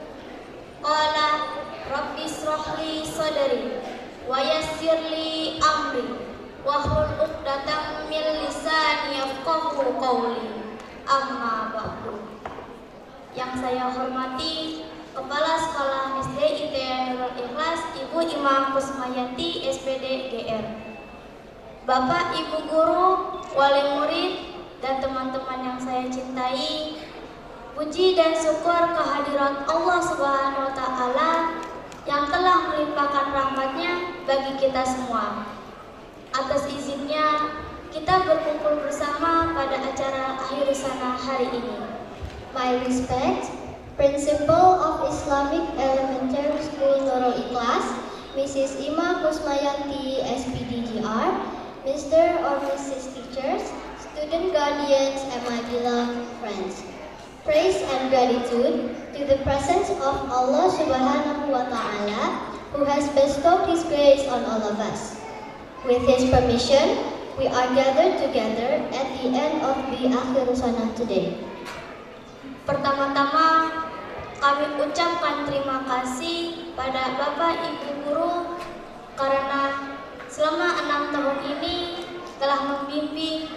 Qala rabbi israh li sadri wa yassir li amri wahlul 'uqdatam min lisani yafqahu qawli. Amma ba'du. Yang saya hormati Kepala Sekolah SDIT Nurul Ikhlas Ibu Imam Kusmayanti SPD GR, Bapak Ibu Guru, Wali Murid, dan teman-teman yang saya cintai, puji dan syukur kehadirat Allah Subhanahu wa Ta'ala yang telah melimpahkan rahmatnya bagi kita semua. Atas izinnya, kita berkumpul bersama pada acara akhir sana hari ini. My respect, Principal of Islamic Elementary School Nurul Ikhlas, Mrs. Ima Kusmayanti SPDGR, Mr. or Mrs. Teachers, student guardians, and my beloved friends. Praise and gratitude to the presence of Allah Subhanahu wa Ta'ala, who has bestowed His grace on all of us. With His permission, we are gathered together at the end of the Akhir Sana today. Pertama-tama, kami ucapkan terima kasih pada Bapak Ibu Guru karena selama 6 tahun ini telah membimbing,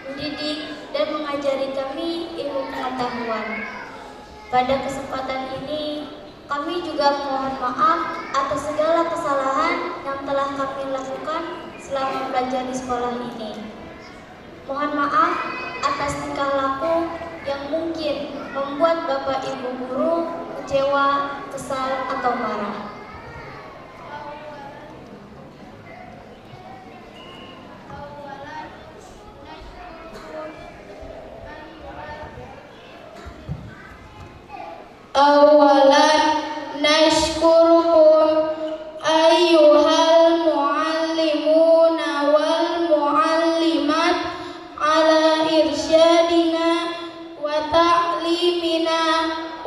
mendidik, dan mengajari kami ilmu pengetahuan. Pada kesempatan ini, kami juga mohon maaf atas segala kesalahan yang telah kami lakukan selama belajar di sekolah ini. Mohon maaf atas tingkah laku yang mungkin membuat Bapak Ibu Guru kecewa, kesal, atau marah. Awalan nashkurukum ayyuhal muallimuna wal muallimat ala irsyadina wa ta'limina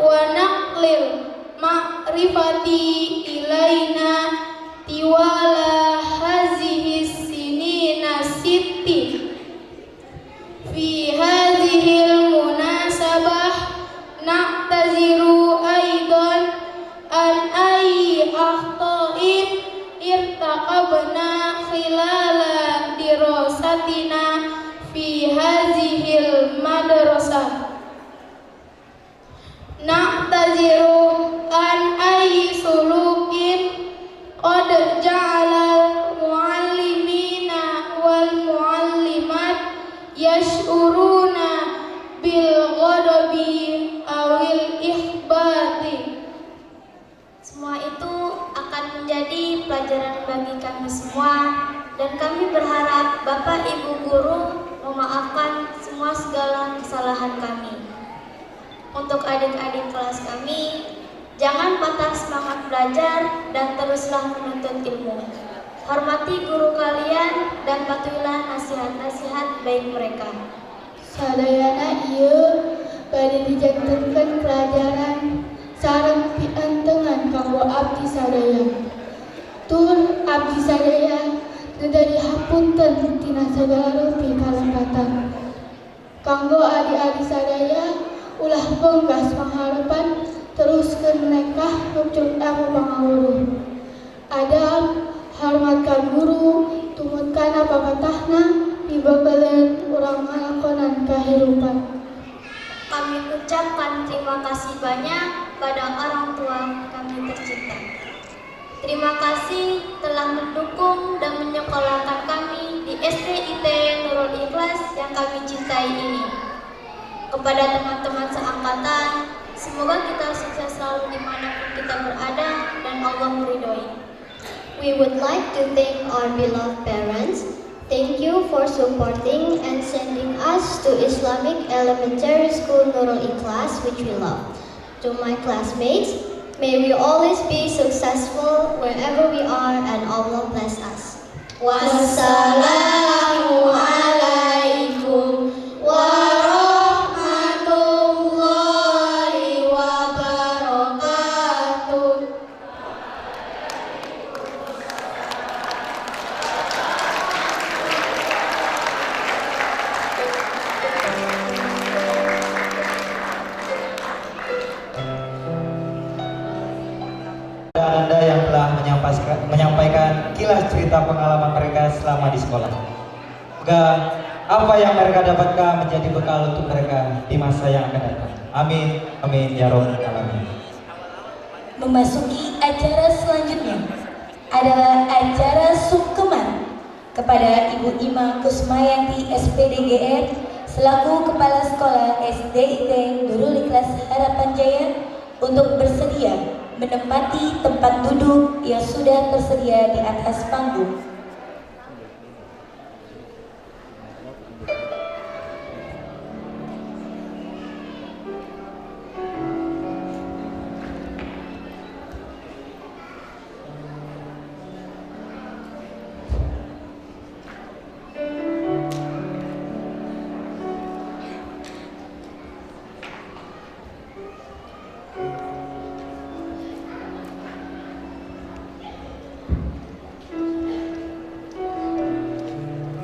wa naqlil ma'rifati ilaina tiwala hazihi sinina sitti fi hazihil munasabah na'taziru aidan an ayyi akhta'in irtaqabna khilala dirasatina fi hazihil madrasah. Na'taziru an ayyi sulukin qad ja'ala menjadi pelajaran bagi kami semua, dan kami berharap Bapak Ibu Guru memaafkan semua segala kesalahan kami. Untuk adik-adik kelas kami, jangan patah semangat belajar dan teruslah menuntut ilmu. Hormati guru kalian dan patuhilah nasihat-nasihat baik mereka. Sadayana ieu bade dijantenkeun pelajaran sareng piantengan kanggo abdi sadaya. Tur abdi sadaya reda dihapunten tina sagala rupi kalempatan. Kanggo adi-adi sadaya ulah penggas mangharepan teruskeun nekah nucuk ilmu pangawuruh. Adab hormat ka guru tumut kana papatahna dibabaleun urang ngalakonan kahirupan. Kami ucapkan terima kasih banyak pada orang tua kami tercinta. Terima kasih telah mendukung dan menyekolahkan kami di STIT Nurul Ikhlas yang kami cintai ini. Kepada teman-teman seangkatan, semoga kita sukses selalu dimanapun kita berada dan Allah meridhoi. We would like to thank our beloved parents. Thank you for supporting and sending us to Islamic Elementary School Nurul Ikhlas, which we love. To my classmates, may we always be successful wherever we are and Allah bless us. Wassalamualaikum warahmatullahi wabarakatuh. Anda yang telah menyampaikan kilas cerita pengalaman mereka selama di sekolah. Semoga apa yang mereka dapatkan menjadi bekal untuk mereka di masa yang akan datang. Amin, amin ya robbal alamin. Memasuki acara selanjutnya adalah acara sungkeman kepada Ibu Ima Kusmayanti SPDGR selaku Kepala Sekolah SDIT Nurul Ikhlas Harapan Jaya untuk bersedia menempati tempat duduk yang sudah tersedia di atas panggung.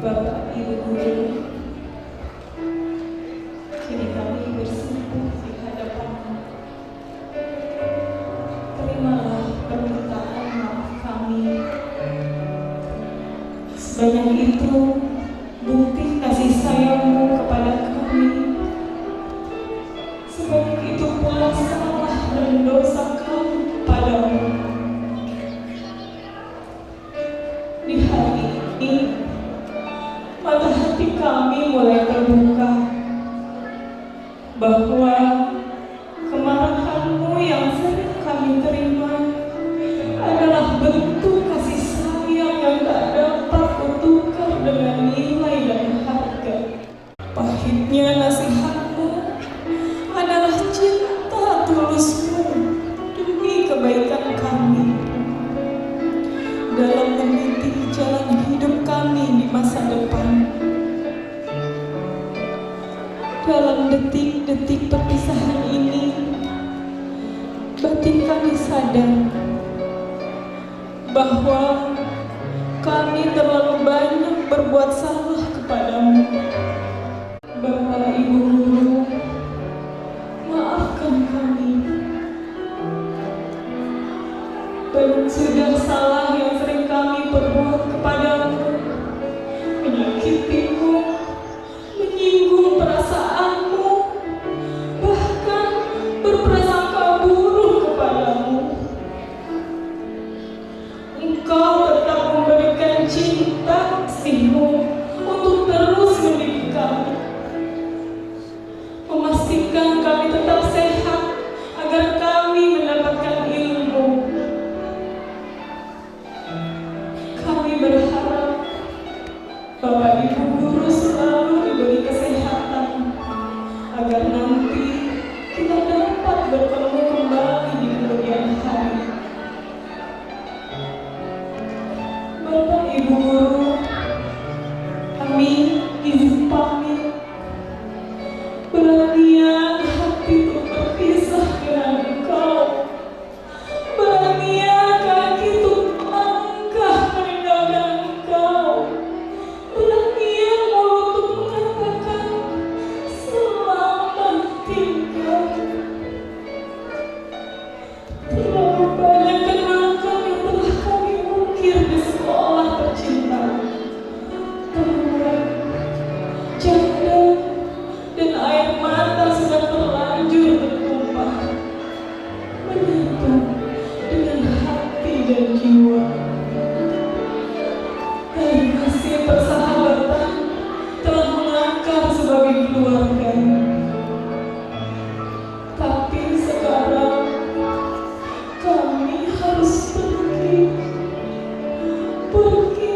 Bapak Ibu Guru, kini kami bersekutu di hadapan-Mu. Terimalah permintaan maaf kami. Sebanyak itu bukti kasih sayang-Mu kepada kami. Sebanyak itu pula salah dan dosa kami padamu. Di hari ini mata hati kami mulai terbuka bahwa kemarahan-Mu yang sering kami terima adalah bentuk kasih sayang yang tak dapat kutukar dengan nilai dan harga. Pahitnya nasihat-Mu adalah cinta tulus-Mu demi kebaikan kami dalam meniti jalan hidup kami di masa depan. Dalam detik-detik perpisahan ini, batin kami sadar bahwa kami terlalu banyak berbuat salah kepadamu. Bapak Ibu Guru, maafkan kami. Dan sudah salah yang sering kami perbuat kepadamu, menyakitimu, menyinggung perasaanmu, bahkan berprasangka buruk kepadamu. Engkau tetap memberikan cinta kasih-Mu untuk terus mendidik kami, memastikan kami tetap sehat agar kami mendapatkan ilmu. Bapak Ibu guru selalu diberi kesehatan agar nanti kita dapat bertemu kembali di kemudian hari. Bapak Ibu guru, kami izin pamit. Beranian hati untuk berpisah dengan Engkau. Beranian kaki untuk melangkah meninggalkan Engkau. Beranian mulut untuk mengatakan selamat tinggal. Terlalu banyak kenangan yang telah kami ukir di sekolah tercinta. Teman, janda, dan air mata sudah terlanjur bertumpah, menyatu dengan hati dan jiwa. Dari nasib persahabatan telah mengakar sebagai keluarga. Tapi sekarang kami harus pergi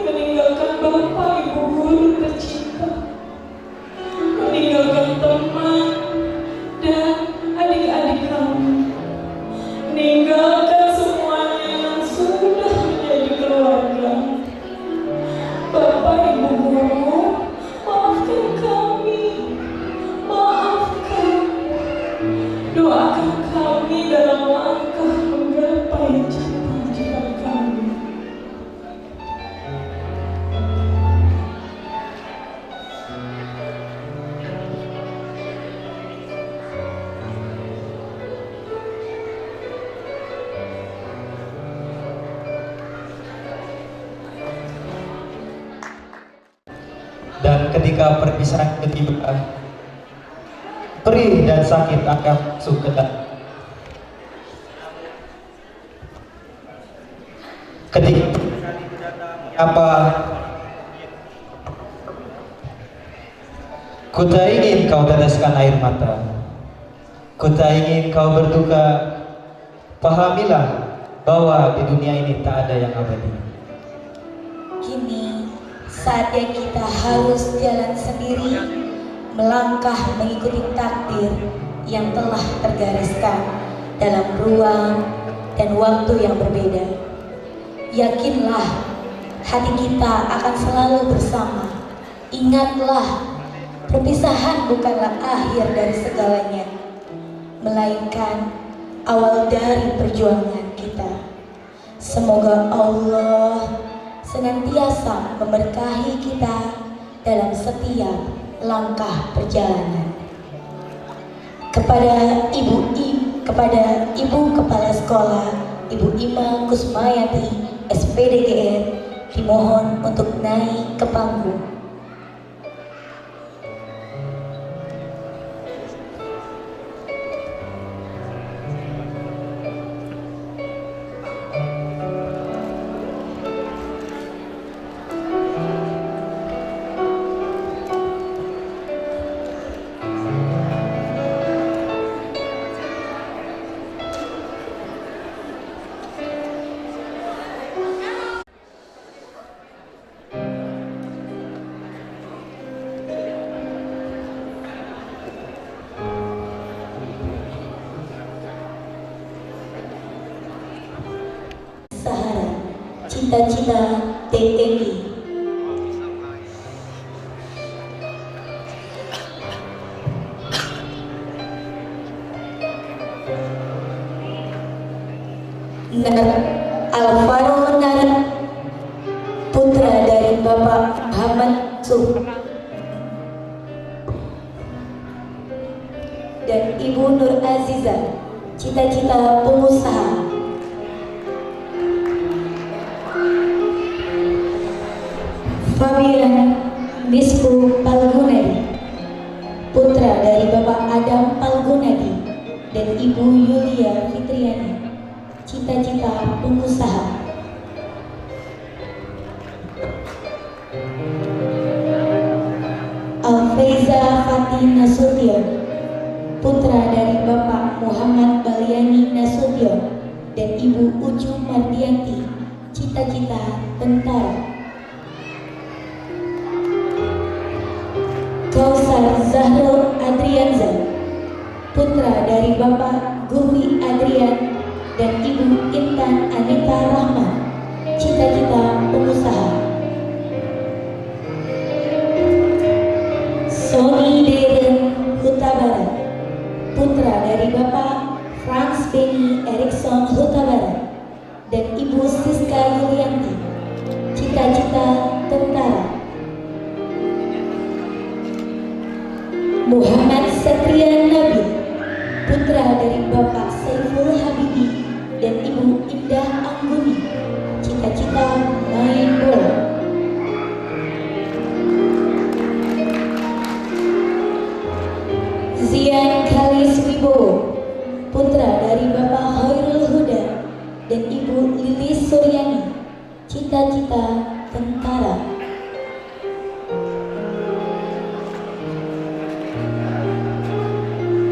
meninggalkan Bapak Ibu guru tercinta, meninggalkan teman dan adik-adik kami, meninggalkan semuanya yang sudah menjadi keluarga. Bapak Ibu guru, maafkan kami, maafkan. Doakan kami dalam langkah menggapai cita-cita kami. Dan ketika perpisahan ketiba, perih dan sakit akan masuk ke dalam. Ketika apa ku tak ingin kau teteskan air mata, ku tak ingin kau berduka. Pahamilah bahwa di dunia ini tak ada yang abadi. Kini saatnya kita harus jalan sendiri, melangkah mengikuti takdir yang telah tergariskan dalam ruang dan waktu yang berbeda. Yakinlah, hati kita akan selalu bersama. Ingatlah, perpisahan bukanlah akhir dari segalanya, melainkan awal dari perjuangan kita. Semoga Allah senantiasa memberkahi kita dalam setiap langkah perjalanan. Kepada Ibu Kepala Sekolah, Ibu Ima Kusmayati SPDGR, dimohon untuk naik ke panggung. Sahara, cita-cita TNI. Alvaro Nar, putra dari Bapak Muhammad Suf dan Ibu Nur Aziza, cita-cita pengusaha. Fabian Nispu Palgunadi, putra dari Bapak Adam Palgunadi dan Ibu Yulia Fitriani, cita-cita pengusaha. Alfeiza Fatih Nasution, putra dari Bapak Muhammad Baliani Nasution dan Ibu Ucu Mardianti, cita-cita tentara. dari Bapak Gufri Adrian dan Ibu Intan Anita Rahman, cita-cita pengusaha. Sony Deren Huta Barat, putra dari Bapak Franz Benny Erikson Huta Barat dan Ibu Siska Yulianti, cita-cita tentara. Muhammad Satria Nabil, putra dari Bapak Saiful Habibi dan Ibu Indah Angguni, cita-cita main bola. Zian Kalis Wibowo, putra dari Bapak Hoirul Huda dan Ibu Lilis Suryani, cita-cita tentara.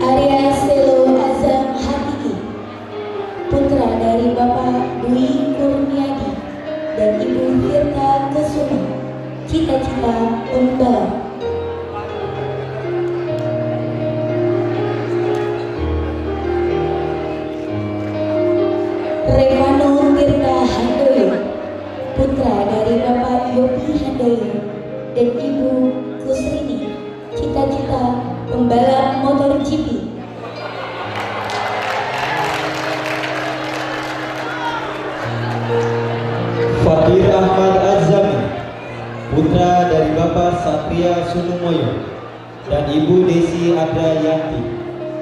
Arya Selo Azam Hatiki, putra dari Bapak Dwi Kurniadi dan Ibu Firta Kesuma, cita-cita pembalap. Revano Tirta Handoyo, putra dari Bapak Yopi Handoyo dan Ibu Kusrini, cita-cita pembalap MotoGP. Fadir Ahmad Azami, putra dari Bapak Satria Sunumoyo dan Ibu Desi Adrayanti,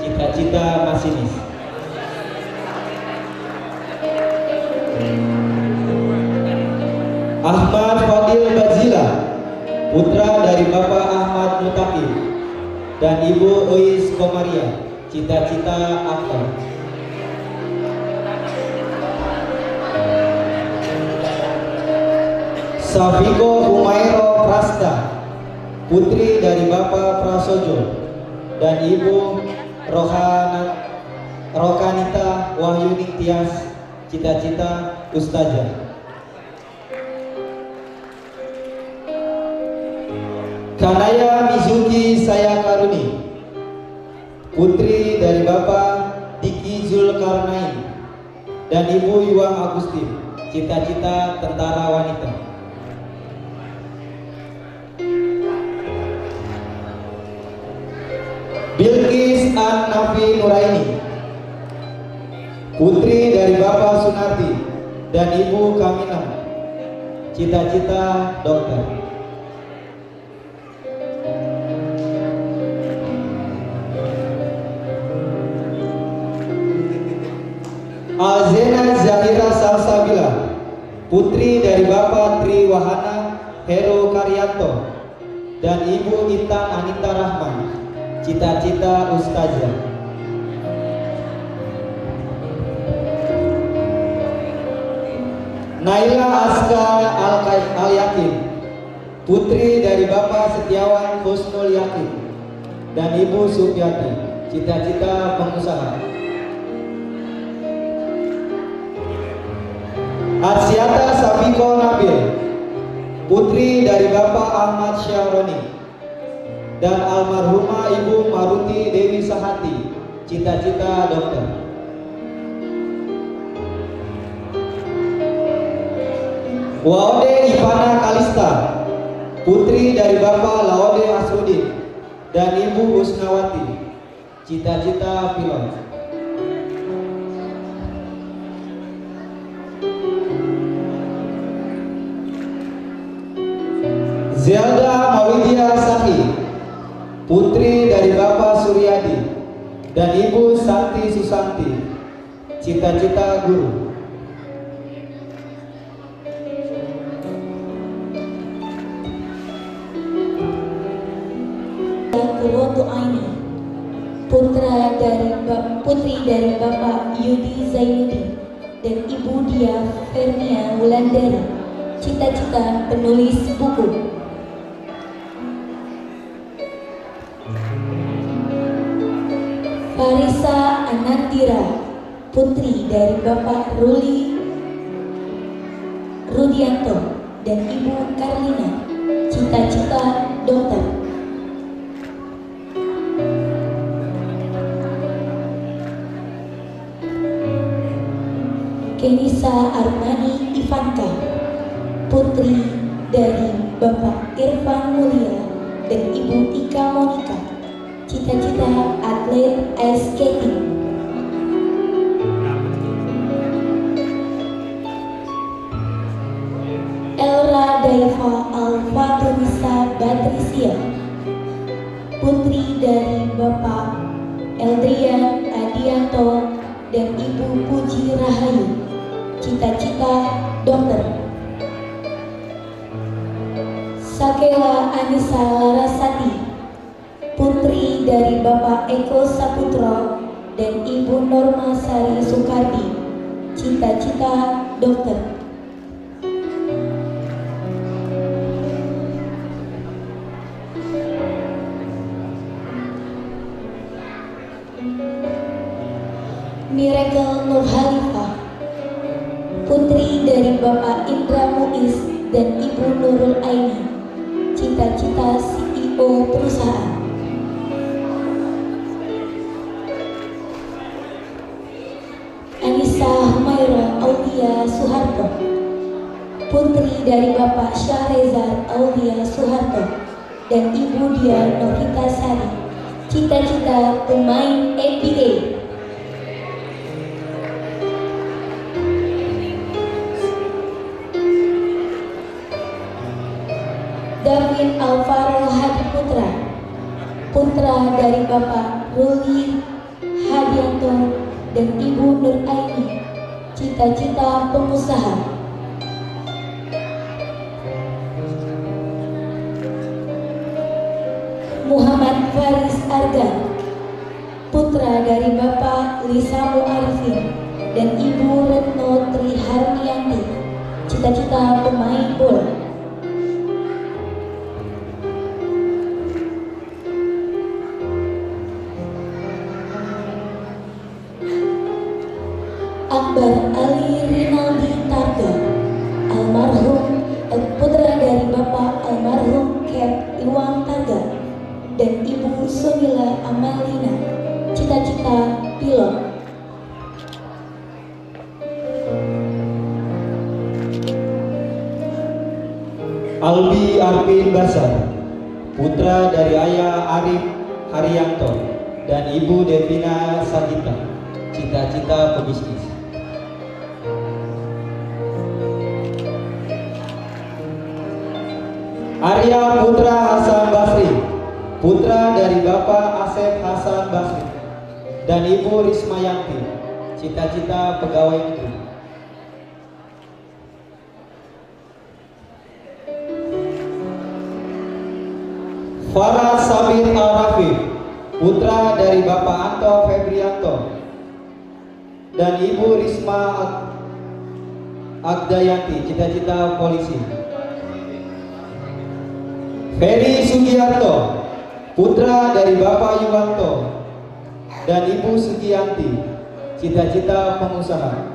cita-cita masinis. Ahmad Fadil Bazila, putra dari Bapak Ahmad Mutaqi dan Ibu Ois Komaria, cita-cita aktor. Safiko Humairo Prasta, putri dari Bapak Prasojo dan Ibu Rokanita Wahyuni Tias, cita-cita ustazah. Kanaya Mizuki Sayakaruni, putri dari Bapak Diki Zulkarnain dan Ibu Yuang Agustin, cita-cita tentara wanita. Bilkis An Nafi Nuraini, putri dari Bapak Sunarti dan Ibu Kaminam, cita-cita dokter. Alzena Zahira Salsabila, putri dari Bapak Tri Wahana Heru Karyanto dan Ibu Intan Anita Rahman, cita-cita ustazah. Naila Aska Al-Yakin, putri dari Bapak Setiawan Husnul Yakin dan Ibu Supiati, cita-cita pengusaha. Arsyata Safiko Nabil, putri dari Bapak Ahmad Syahroni dan almarhumah Ibu Maruti Dewi Sahati, cita-cita dokter. Waode Ivana Kalista, putri dari Bapak Laode Asrudin dan Ibu Husnawati, cita-cita pilot. Zelda Mawidia Sahi, putri dari Bapak Suryadi dan Ibu Santi Susanti, cita-cita guru. Kuroto Aini, putri dari Bapak Yudi Zainuddin dan Ibu Dia Fernia Wulandari, cita-cita penulis buku. Farisa Anandira, putri dari Bapak Rudianto dan Ibu Karlina, cita-cita dokter. Kenisa Armani Ivanka, putri dari Bapak Irfan Mulia dan Ibu Ika Monika, cita-cita atlet ice skating. Elra Daifa Alfaturisa Batrisia, putri dari Bapak Eldrian Adianto dan Ibu Puji Rahayu, cita-cita dokter. Sakela Anissa Larasati, putri dari Bapak Eko Saputro dan Ibu Norma Sari Soekardi, cita-cita dokter. Miracle Nurhalifah, putri dari Bapak Indra Muiz dan Ibu Nurul Aini, cita-cita CEO perusahaan. Anissa Humaira Aulia Soeharto, putri dari Bapak Syahrezar Aulia Soeharto dan Ibu Dia Novita Sari, cita-cita pemain NBA. David Alvaro Hadi Putra, putra dari Bapak Ruli Hadianto dan Ibu Nur Aini, cita-cita pengusaha. Muhammad Faris Argan, putra dari Bapak Lisamu Arifin dan Ibu Retno Triharnianti, cita-cita pemain bola. Akbar Ali Rinaldi Targa, almarhum putra dari Bapak almarhum Kep Iwan Targa dan Ibu Sunila Amalina, cita-cita pilot. Albi Arvin Basar, putra dari ayah Arif Haryanto dan Ibu Devina Sagita, cita-cita pebisnis. Arya Putra Hasan Basri, putra dari Bapak Asep Hasan Basri dan Ibu Rismayanti, cita-cita pegawai negeri. Farah Sabir Al-Rafif, putra dari Bapak Anto Febrianto dan Ibu Risma Agdayanti, cita-cita polisi. Ferry Sugiarto, putra dari Bapak Yuwanto dan Ibu Sugiyanti, cita-cita pengusaha.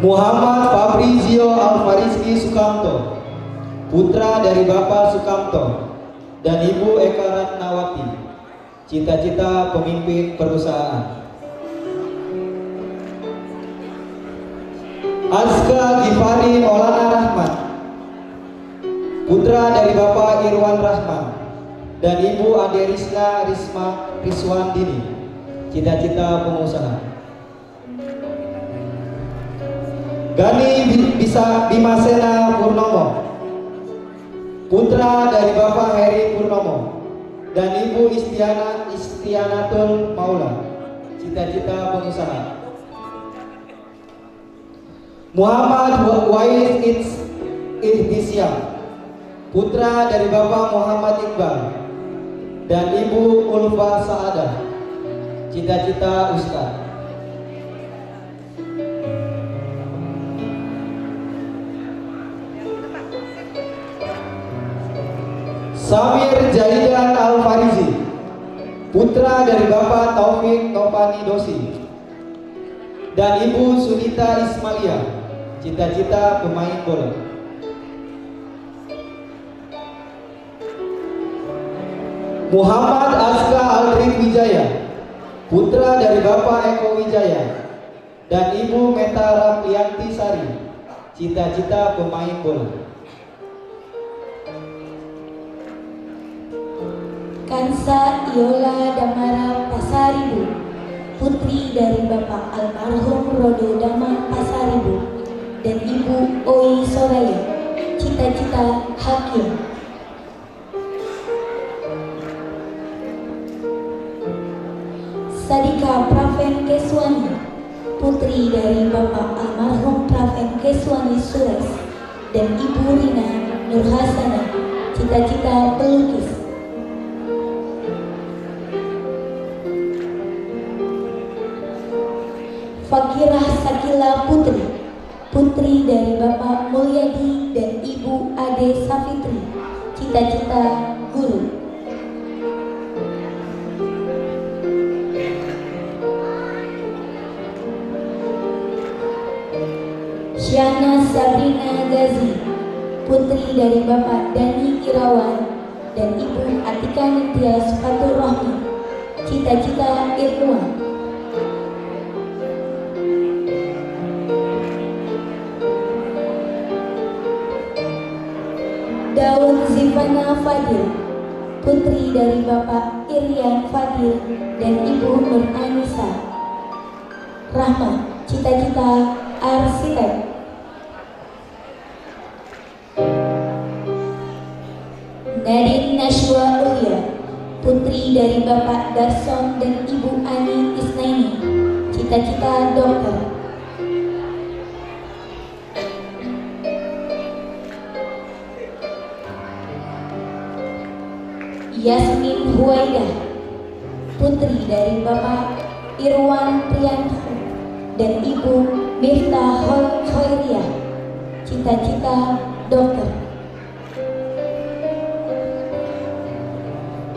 Muhammad Fabrizio Alfarizki Sukamto, putra dari Bapak Sukamto dan Ibu Eka Ratnawati, cita-cita pemimpin perusahaan. Azka Gifari Maulana Rahman, putra dari Bapak Irwan Rahman dan Ibu Ade Risna Riswandini, cita-cita pengusaha. Gani Bimasena Purnomo, putra dari Bapak Heri Purnomo dan Ibu Istianatul Maula, cita-cita pengusaha. Muhammad Wais Ihdisyam, putra dari Bapak Muhammad Iqbal dan Ibu Ulfa Saadah, cita-cita Ustaz. Samir Jaidan Al-Farizi, putra dari Bapak Taufik Topani Dosi dan Ibu Sunita Ismalia, cita-cita pemain bola. Muhammad Azka Adrik Wijaya, putra dari Bapak Eko Wijaya dan Ibu Meta Raplianti Sari, cita-cita pemain bola. Kansa Iola Damara Pasaribu, putri dari Bapak almarhum Rodo Dama Pasaribu dan Ibu Oi Soraya, cita-cita hakim. Sadika Praven Keswani, putri dari Bapak almarhum Praven Keswani Sures dan Ibu Rina Nurhasana, cita-cita pelukis. Fakirah Sakila Putri, putri dari Bapak Mulyadi dan Ibu Ade Safitri, cita-cita guru. Syahna Sabrina Gazi, putri dari Bapak Dani Irawan dan Ibu Atika Nitya Fatur Rohmi, cita-cita ilmuwan. Daud Zivana Fadil, putri dari Bapak Irian Fadil dan Ibu Nur Anissa Rahma, cita-cita arsitek. Nadine Nashwa Ulia, putri dari Bapak Darson dan Ibu Ani Isnaini, cita-cita dokter. Yasmin Huwaidah, putri dari Bapak Irwan Priyanto dan Ibu Miftah Khairiyah, cita-cita dokter.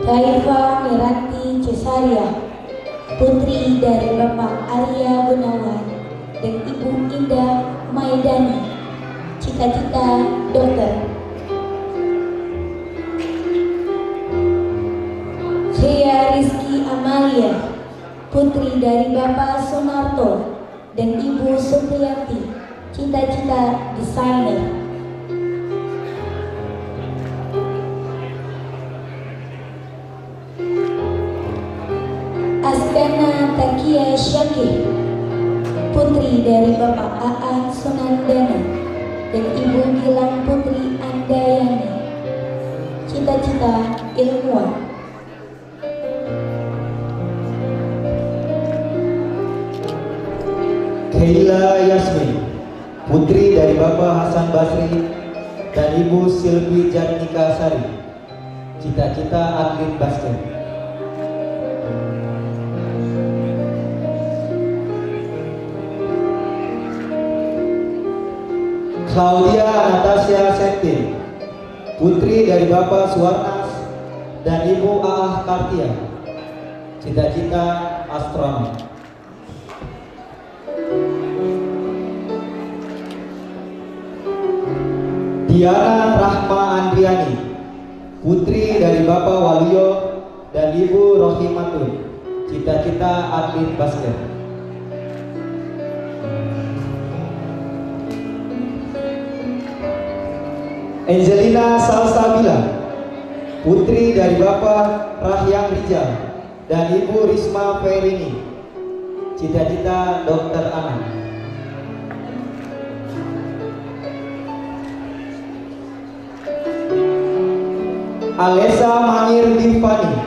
Kaifa Miranti Cesaria, putri dari Bapak Arya Gunawan dan Ibu Indah Maidani, cita-cita dokter. Khea Rizky Amalia, putri dari Bapak Sunarto dan Ibu Supriyati, cita-cita desainer. Asgana Takia Syakir, putri dari Bapak Aan Sunandana dan Ibu Gilang Putri Andayani, cita-cita ilmuwan. Keila Yasmin, putri dari Bapak Hasan Basri dan Ibu Silvi Jatnika Sari, cita-cita atlet basket. Claudia Natasha Septi, putri dari Bapak Suwarnas dan Ibu Aah Kartia, cita-cita astronom. Diana Rahma Andriani, putri dari Bapak Waluyo dan Ibu Rohimatun, cita-cita atlet basket. Angelina Salsabila, putri dari Bapak Rahyang Rijal dan Ibu Risma Ferini, cita-cita dokter anak. Alessa Mangir Divani,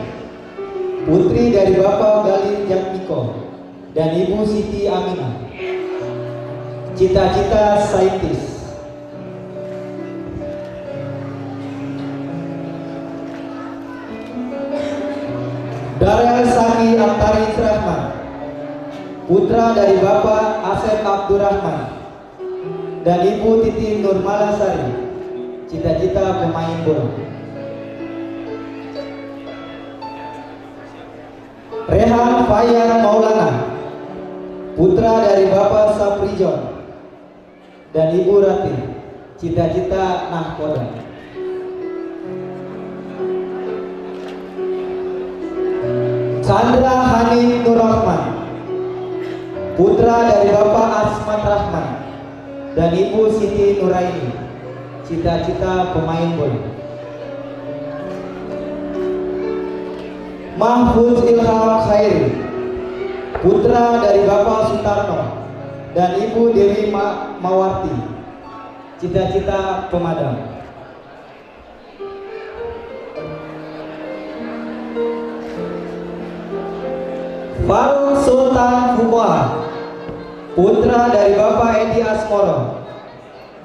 putri dari Bapak Galih Jatmiko dan Ibu Siti Aminah, cita-cita saintis. Darel Saki Abtaris Rahman, putra dari Bapak Asep Abdurrahman dan Ibu Titi Nurmalasari, cita-cita pemain bola. Rehan Fayan Maulana, putra dari Bapak Saprijon dan Ibu Rati, cita-cita nahkoda. Chandra Hanif Nur Rahman, putra dari Bapak Asmat Rahman dan Ibu Siti Nuraini, cita-cita pemain bola. Mahfuz Ilham Khairi, putra dari Bapak Sutarno dan Ibu Dewi Mawarti, cita-cita pemadam. Faruk Sultan Fukoha, putra dari Bapak Edi Asmoro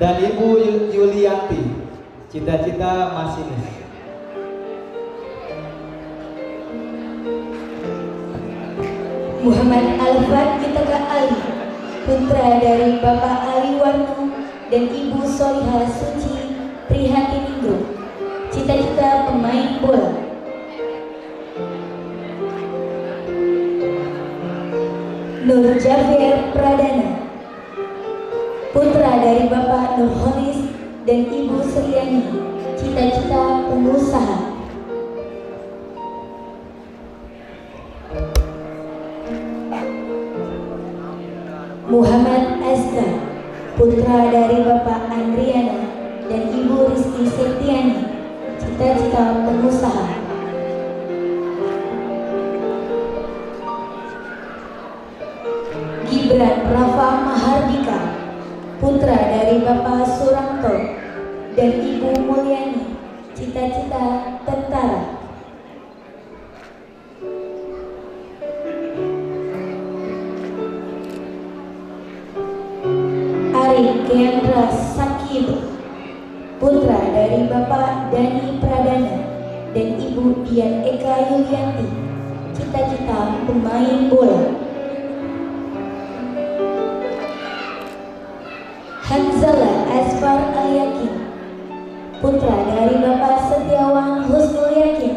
dan Ibu Yulianti, cita-cita masinis. Muhammad Alfan Kitaka Ali, putra dari Bapak Ali Warno dan Ibu Solihah Suci Prihatiningrum, cita-cita pemain bola. Nur Jafir Pradana, putra dari Bapak Nurholis dan Ibu Sriani, cita-cita pengusaha. Muhammad Azka, putra dari Bapak Andriana dan Ibu Rizky Septiani, cita-cita pengusaha. Gibran Rafa Mahardika, putra dari Bapak Suranto dan Ibu Mulyani, cita-cita tentara. Ari Kendra Sakib, putra dari Bapak Dani Pradana dan Ibu Dian Eka Yulianti, cita-cita pemain bola. Hanzala Asfar Al-Yakin, putra dari Bapak Setiawan Husnul Yakin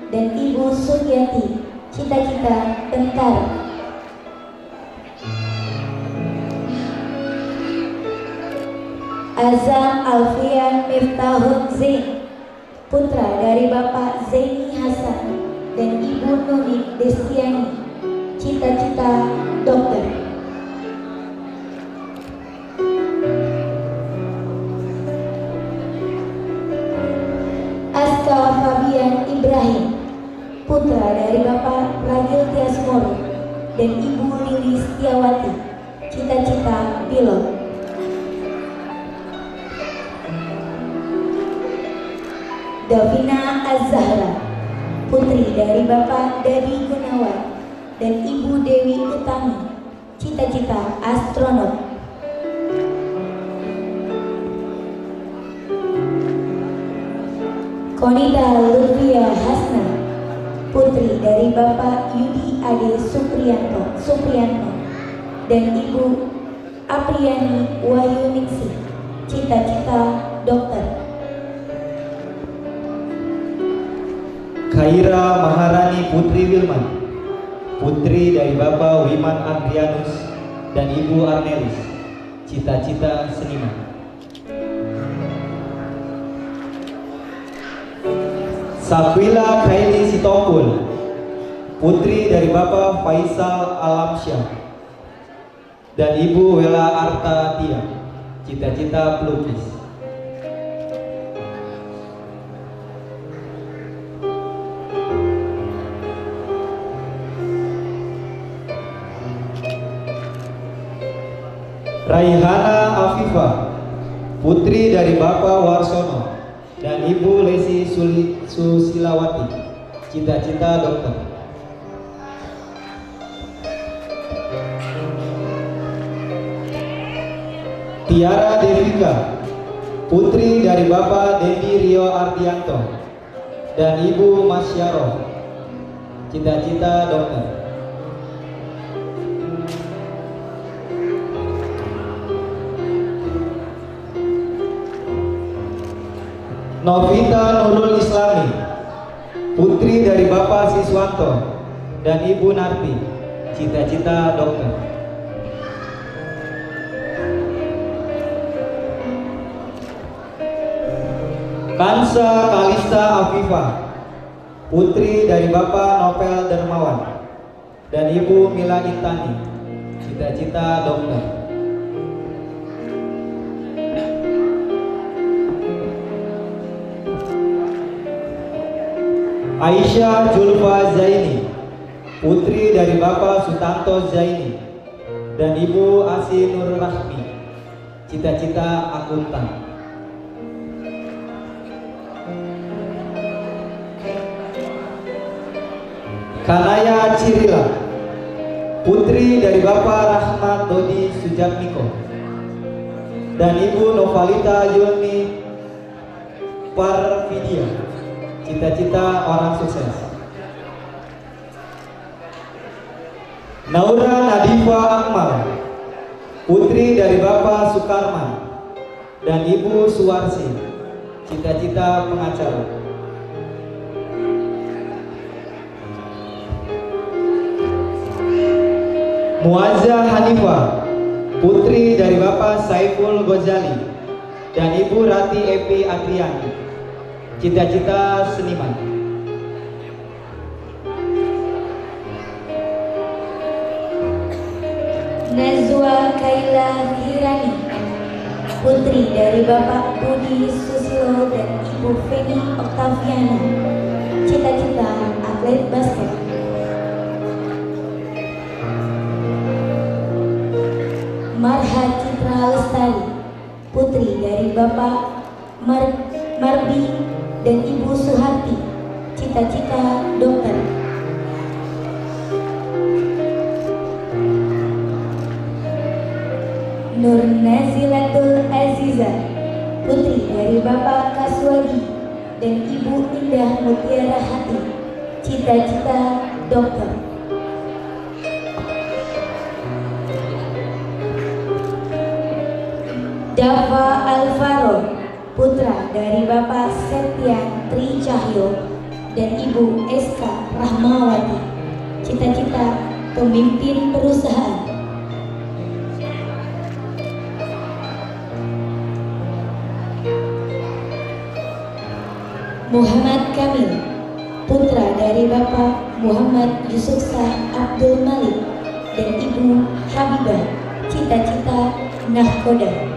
dan Ibu Suryati, cita-cita tentara. Azam Alfian Miftahun Zain, putra dari Bapak Zaini Hasan dan Ibu Nuni Destiani, cita-cita dokter. Aska Fabian Ibrahim, putra dari Bapak Ragil Tiasmoro dan Ibu Lili Setiawati, cita-cita pilot. Davina Az-Zahra, putri dari Bapak Dadi Gunawan dan Ibu Dewi Utami, cita-cita astronot. Konita Lutfia Hasna, putri dari Bapak Yudi Ade Supriyanto dan Ibu Apriani Wahyuningsi, cita-cita dokter. Khaira Maharani Putri Wilman, putri dari Bapak Wiman Adrianus dan Ibu Arnelis, cita-cita seniman. Sakwila Khairi Sitopul, putri dari Bapak Faisal Alamsyah dan Ibu Wela Arta Tia, cita-cita pelukis. Raihana Afifah, putri dari Bapak Warsono dan Ibu Lesi Susilawati, cita-cita dokter. Tiara Devika, putri dari Bapak Dendi Rio Ardianto dan Ibu Masyaroh, cita-cita dokter. Novita Nurul Islami, putri dari Bapak Siswanto dan Ibu Narti, cita-cita dokter. Kansa Kalista Afifah, putri dari Bapak Nopel Dermawan dan Ibu Mila Intani, cita-cita dokter. Aisyah Julfa Zaini, putri dari Bapak Sutanto Zaini dan Ibu Asi Nur Rahmi, cita-cita akuntan. Kanaya Cirila, putri dari Bapak Rahmat Dodi Sujatmiko dan Ibu Novalita Yulmi Parvidia, cita-cita orang sukses. Naura Nadifa Akmal, putri dari Bapak Sukarman dan Ibu Suwarsi, cita-cita pengacara. Muazzah Hanifah, putri dari Bapak Saiful Ghazali dan Ibu Rati Epi Adriani, cita-cita seniman. Nazwa Kaila Hirani, putri dari Bapak Budi Susilo dan Ibu Feni Oktaviana, cita-cita atlet basket. Marha Citra Lestari, putri dari Bapak Marbi dan Ibu Suharti, cita-cita dokter. Nur Nazilatul Aziza, putri dari Bapak Kaswadi dan Ibu Indah Mutiara Hati, cita-cita dokter. Dava Alvaro, putra dari Bapak Septian Tri Cahyo dan Ibu Eska Rahmawati, cita-cita pemimpin perusahaan. Muhammad Kamil, putra dari Bapak Muhammad Yusufsa Abdul Malik dan Ibu Habibah, cita-cita nahkoda.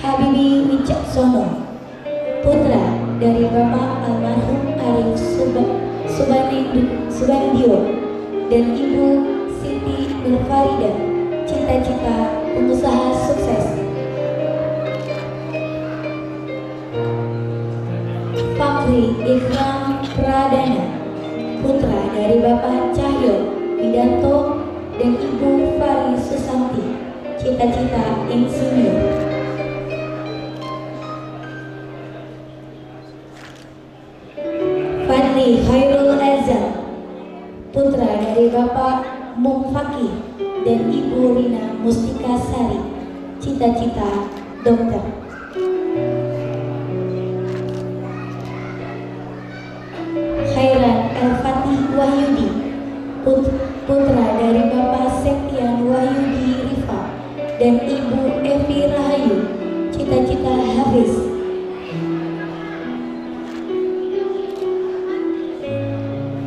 Habibi Wicaksono, putra dari Bapak almarhum Arif Subandio dan Ibu Siti Nurfarida, cita-cita pengusaha sukses. Fakri Ikram Pradana, putra dari Bapak Cahyo Widanto dan Ibu Fari Susanti, cita-cita insinyur. Fadli Khairul Azam, putra dari Bapak Mung Fakih dan Ibu Rina Mustika Sari, cita-cita dokter. Khairan El-Fatih Wahyudi, putra dari Bapak Septian Wahyudi Rifa dan Ibu Evi Rahayu, cita-cita Hafiz.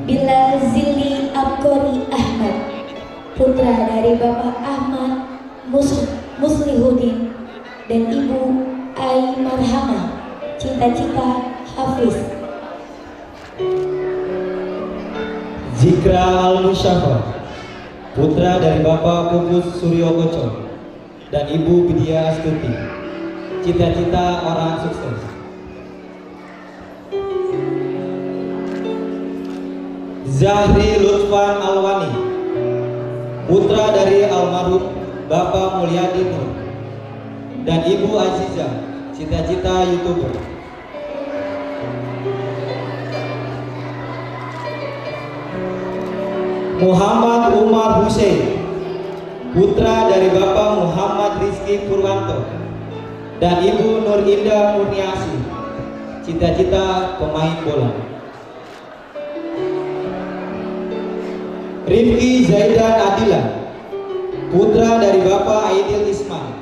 Bila Zilli Abkori Ahmad, putra dari Bapak Ahmad Muslihuddin dan Ibu Ai Marhamah, cita-cita Hafiz. Zikra Al-Musyafa, putra dari Bapak Pupus Suryo Koco dan Ibu Widya Astuti, cita-cita orang sukses. Zahri Lutfan Alwani, putra dari almarhum Bapak Mulyadi Nur dan Ibu Aziza, cita-cita YouTuber. Muhammad Umar Hussein, putra dari Bapak Muhammad Rizki Purwanto dan Ibu Nur Indah Murniasi, cita-cita pemain bola. Rifki Zaidan Adila, putra dari Bapak Aidil Ismail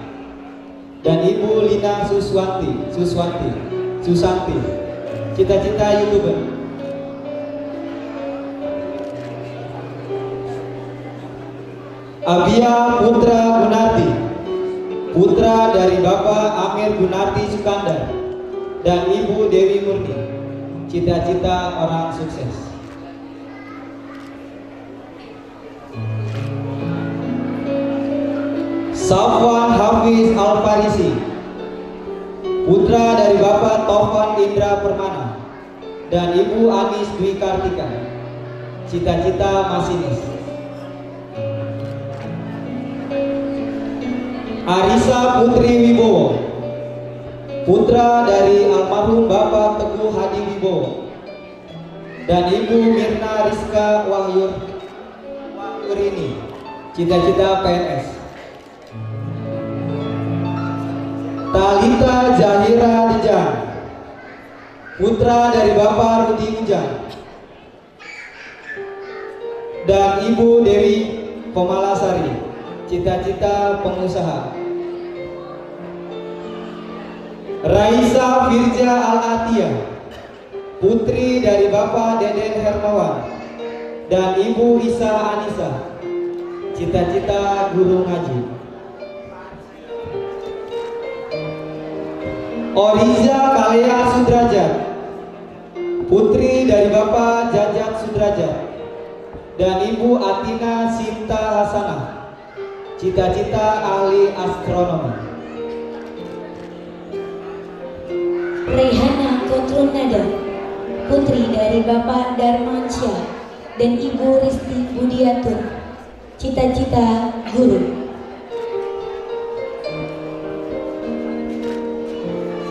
dan Ibu Lina Susanti, cita-cita YouTuber. Abia Putra Gunarti, putra dari Bapak Amir Gunarti Sukandar dan Ibu Dewi Murni, cita-cita orang sukses. Safwan Hafiz Al-Farisi, putra dari Bapak Taufan Indra Permana dan Ibu Anis Dwi Kartika, cita-cita masinis. Arisa Putri Wibowo, putra dari almarhum Bapak Teguh Hadi Wibowo dan Ibu Mirna Rizka Wahyurini, cita-cita PNS. Talita Zahira Dijang, putra dari Bapak Rudi Ujang dan Ibu Dewi Komalasari, cita-cita pengusaha. Raisa Firja Al-Atiyah, putri dari Bapak Deden Hermawan dan Ibu Isa Anissa, cita-cita guru ngaji. Oriza Kalea Sudrajat, putri dari Bapak Jajat Sudrajat dan Ibu Atina Sinta Hasanah, cita-cita ahli astronomi. Rehana Kotrunada, putri dari Bapak Darmansyah dan Ibu Risti Budiatur, cita-cita guru.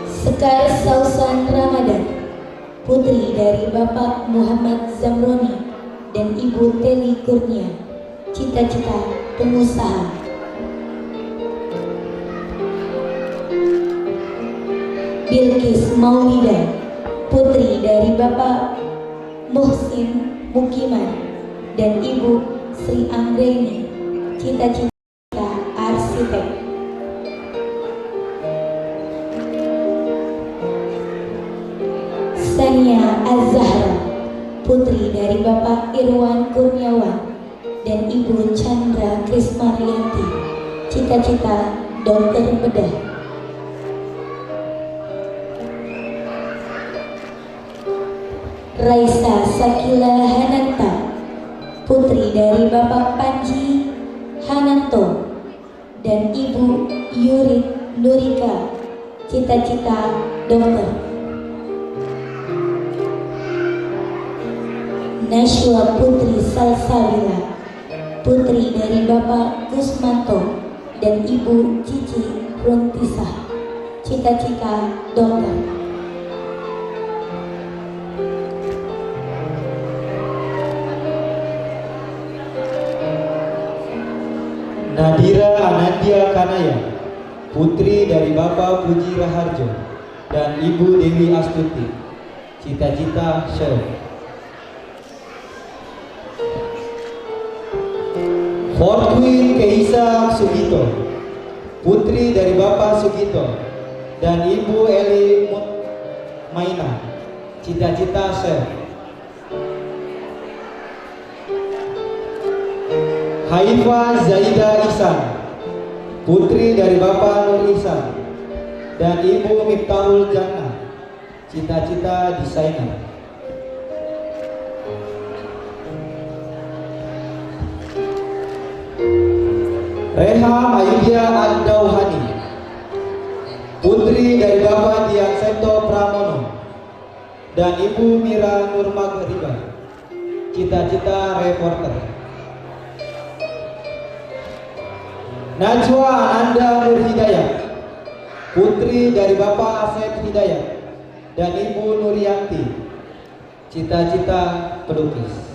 Sekar Sausan Ramadan, putri dari Bapak Muhammad Zamroni dan Ibu Teli Kurnia, cita-cita pengusaha. Bilkis Maulida, putri dari Bapak Muhsin Mukiman dan Ibu Sri Anggreni, cita-cita arsitek. Sania Az-Zahra, putri dari Bapak Irwan Kurniawan dan Ibu Chandra Krismarianti, cita-cita dokter bedah. Raisa Sakila Hananta, putri dari Bapak Panji Hananto dan Ibu Yurit Nurika, cita-cita dokter. Nashwa Putri Salsabila, putri dari Bapak Gusmanto dan Ibu Cici Runtisah, cita-cita dokter. Nadira Anandia Kanaya, putri dari Bapak Puji Raharjo dan Ibu Dewi Astuti, cita-cita chef. Fortwin Keisa Sugito, putri dari Bapak Sugito dan Ibu Eli Maina, cita-cita chef. Haifa Zaida Ihsan, putri dari Bapak Nur Ihsan dan Ibu Miftahul Jannah, cita-cita desainer. Reha Ayudya Ad-Dauhani, putri dari Bapak Dian Septo Pramono dan Ibu Mira Nurmagriba, cita-cita reporter. Najwa Ananda Nur Hidayat, putri dari Bapak Asep Hidayat dan Ibu Nurianti, cita-cita pelukis.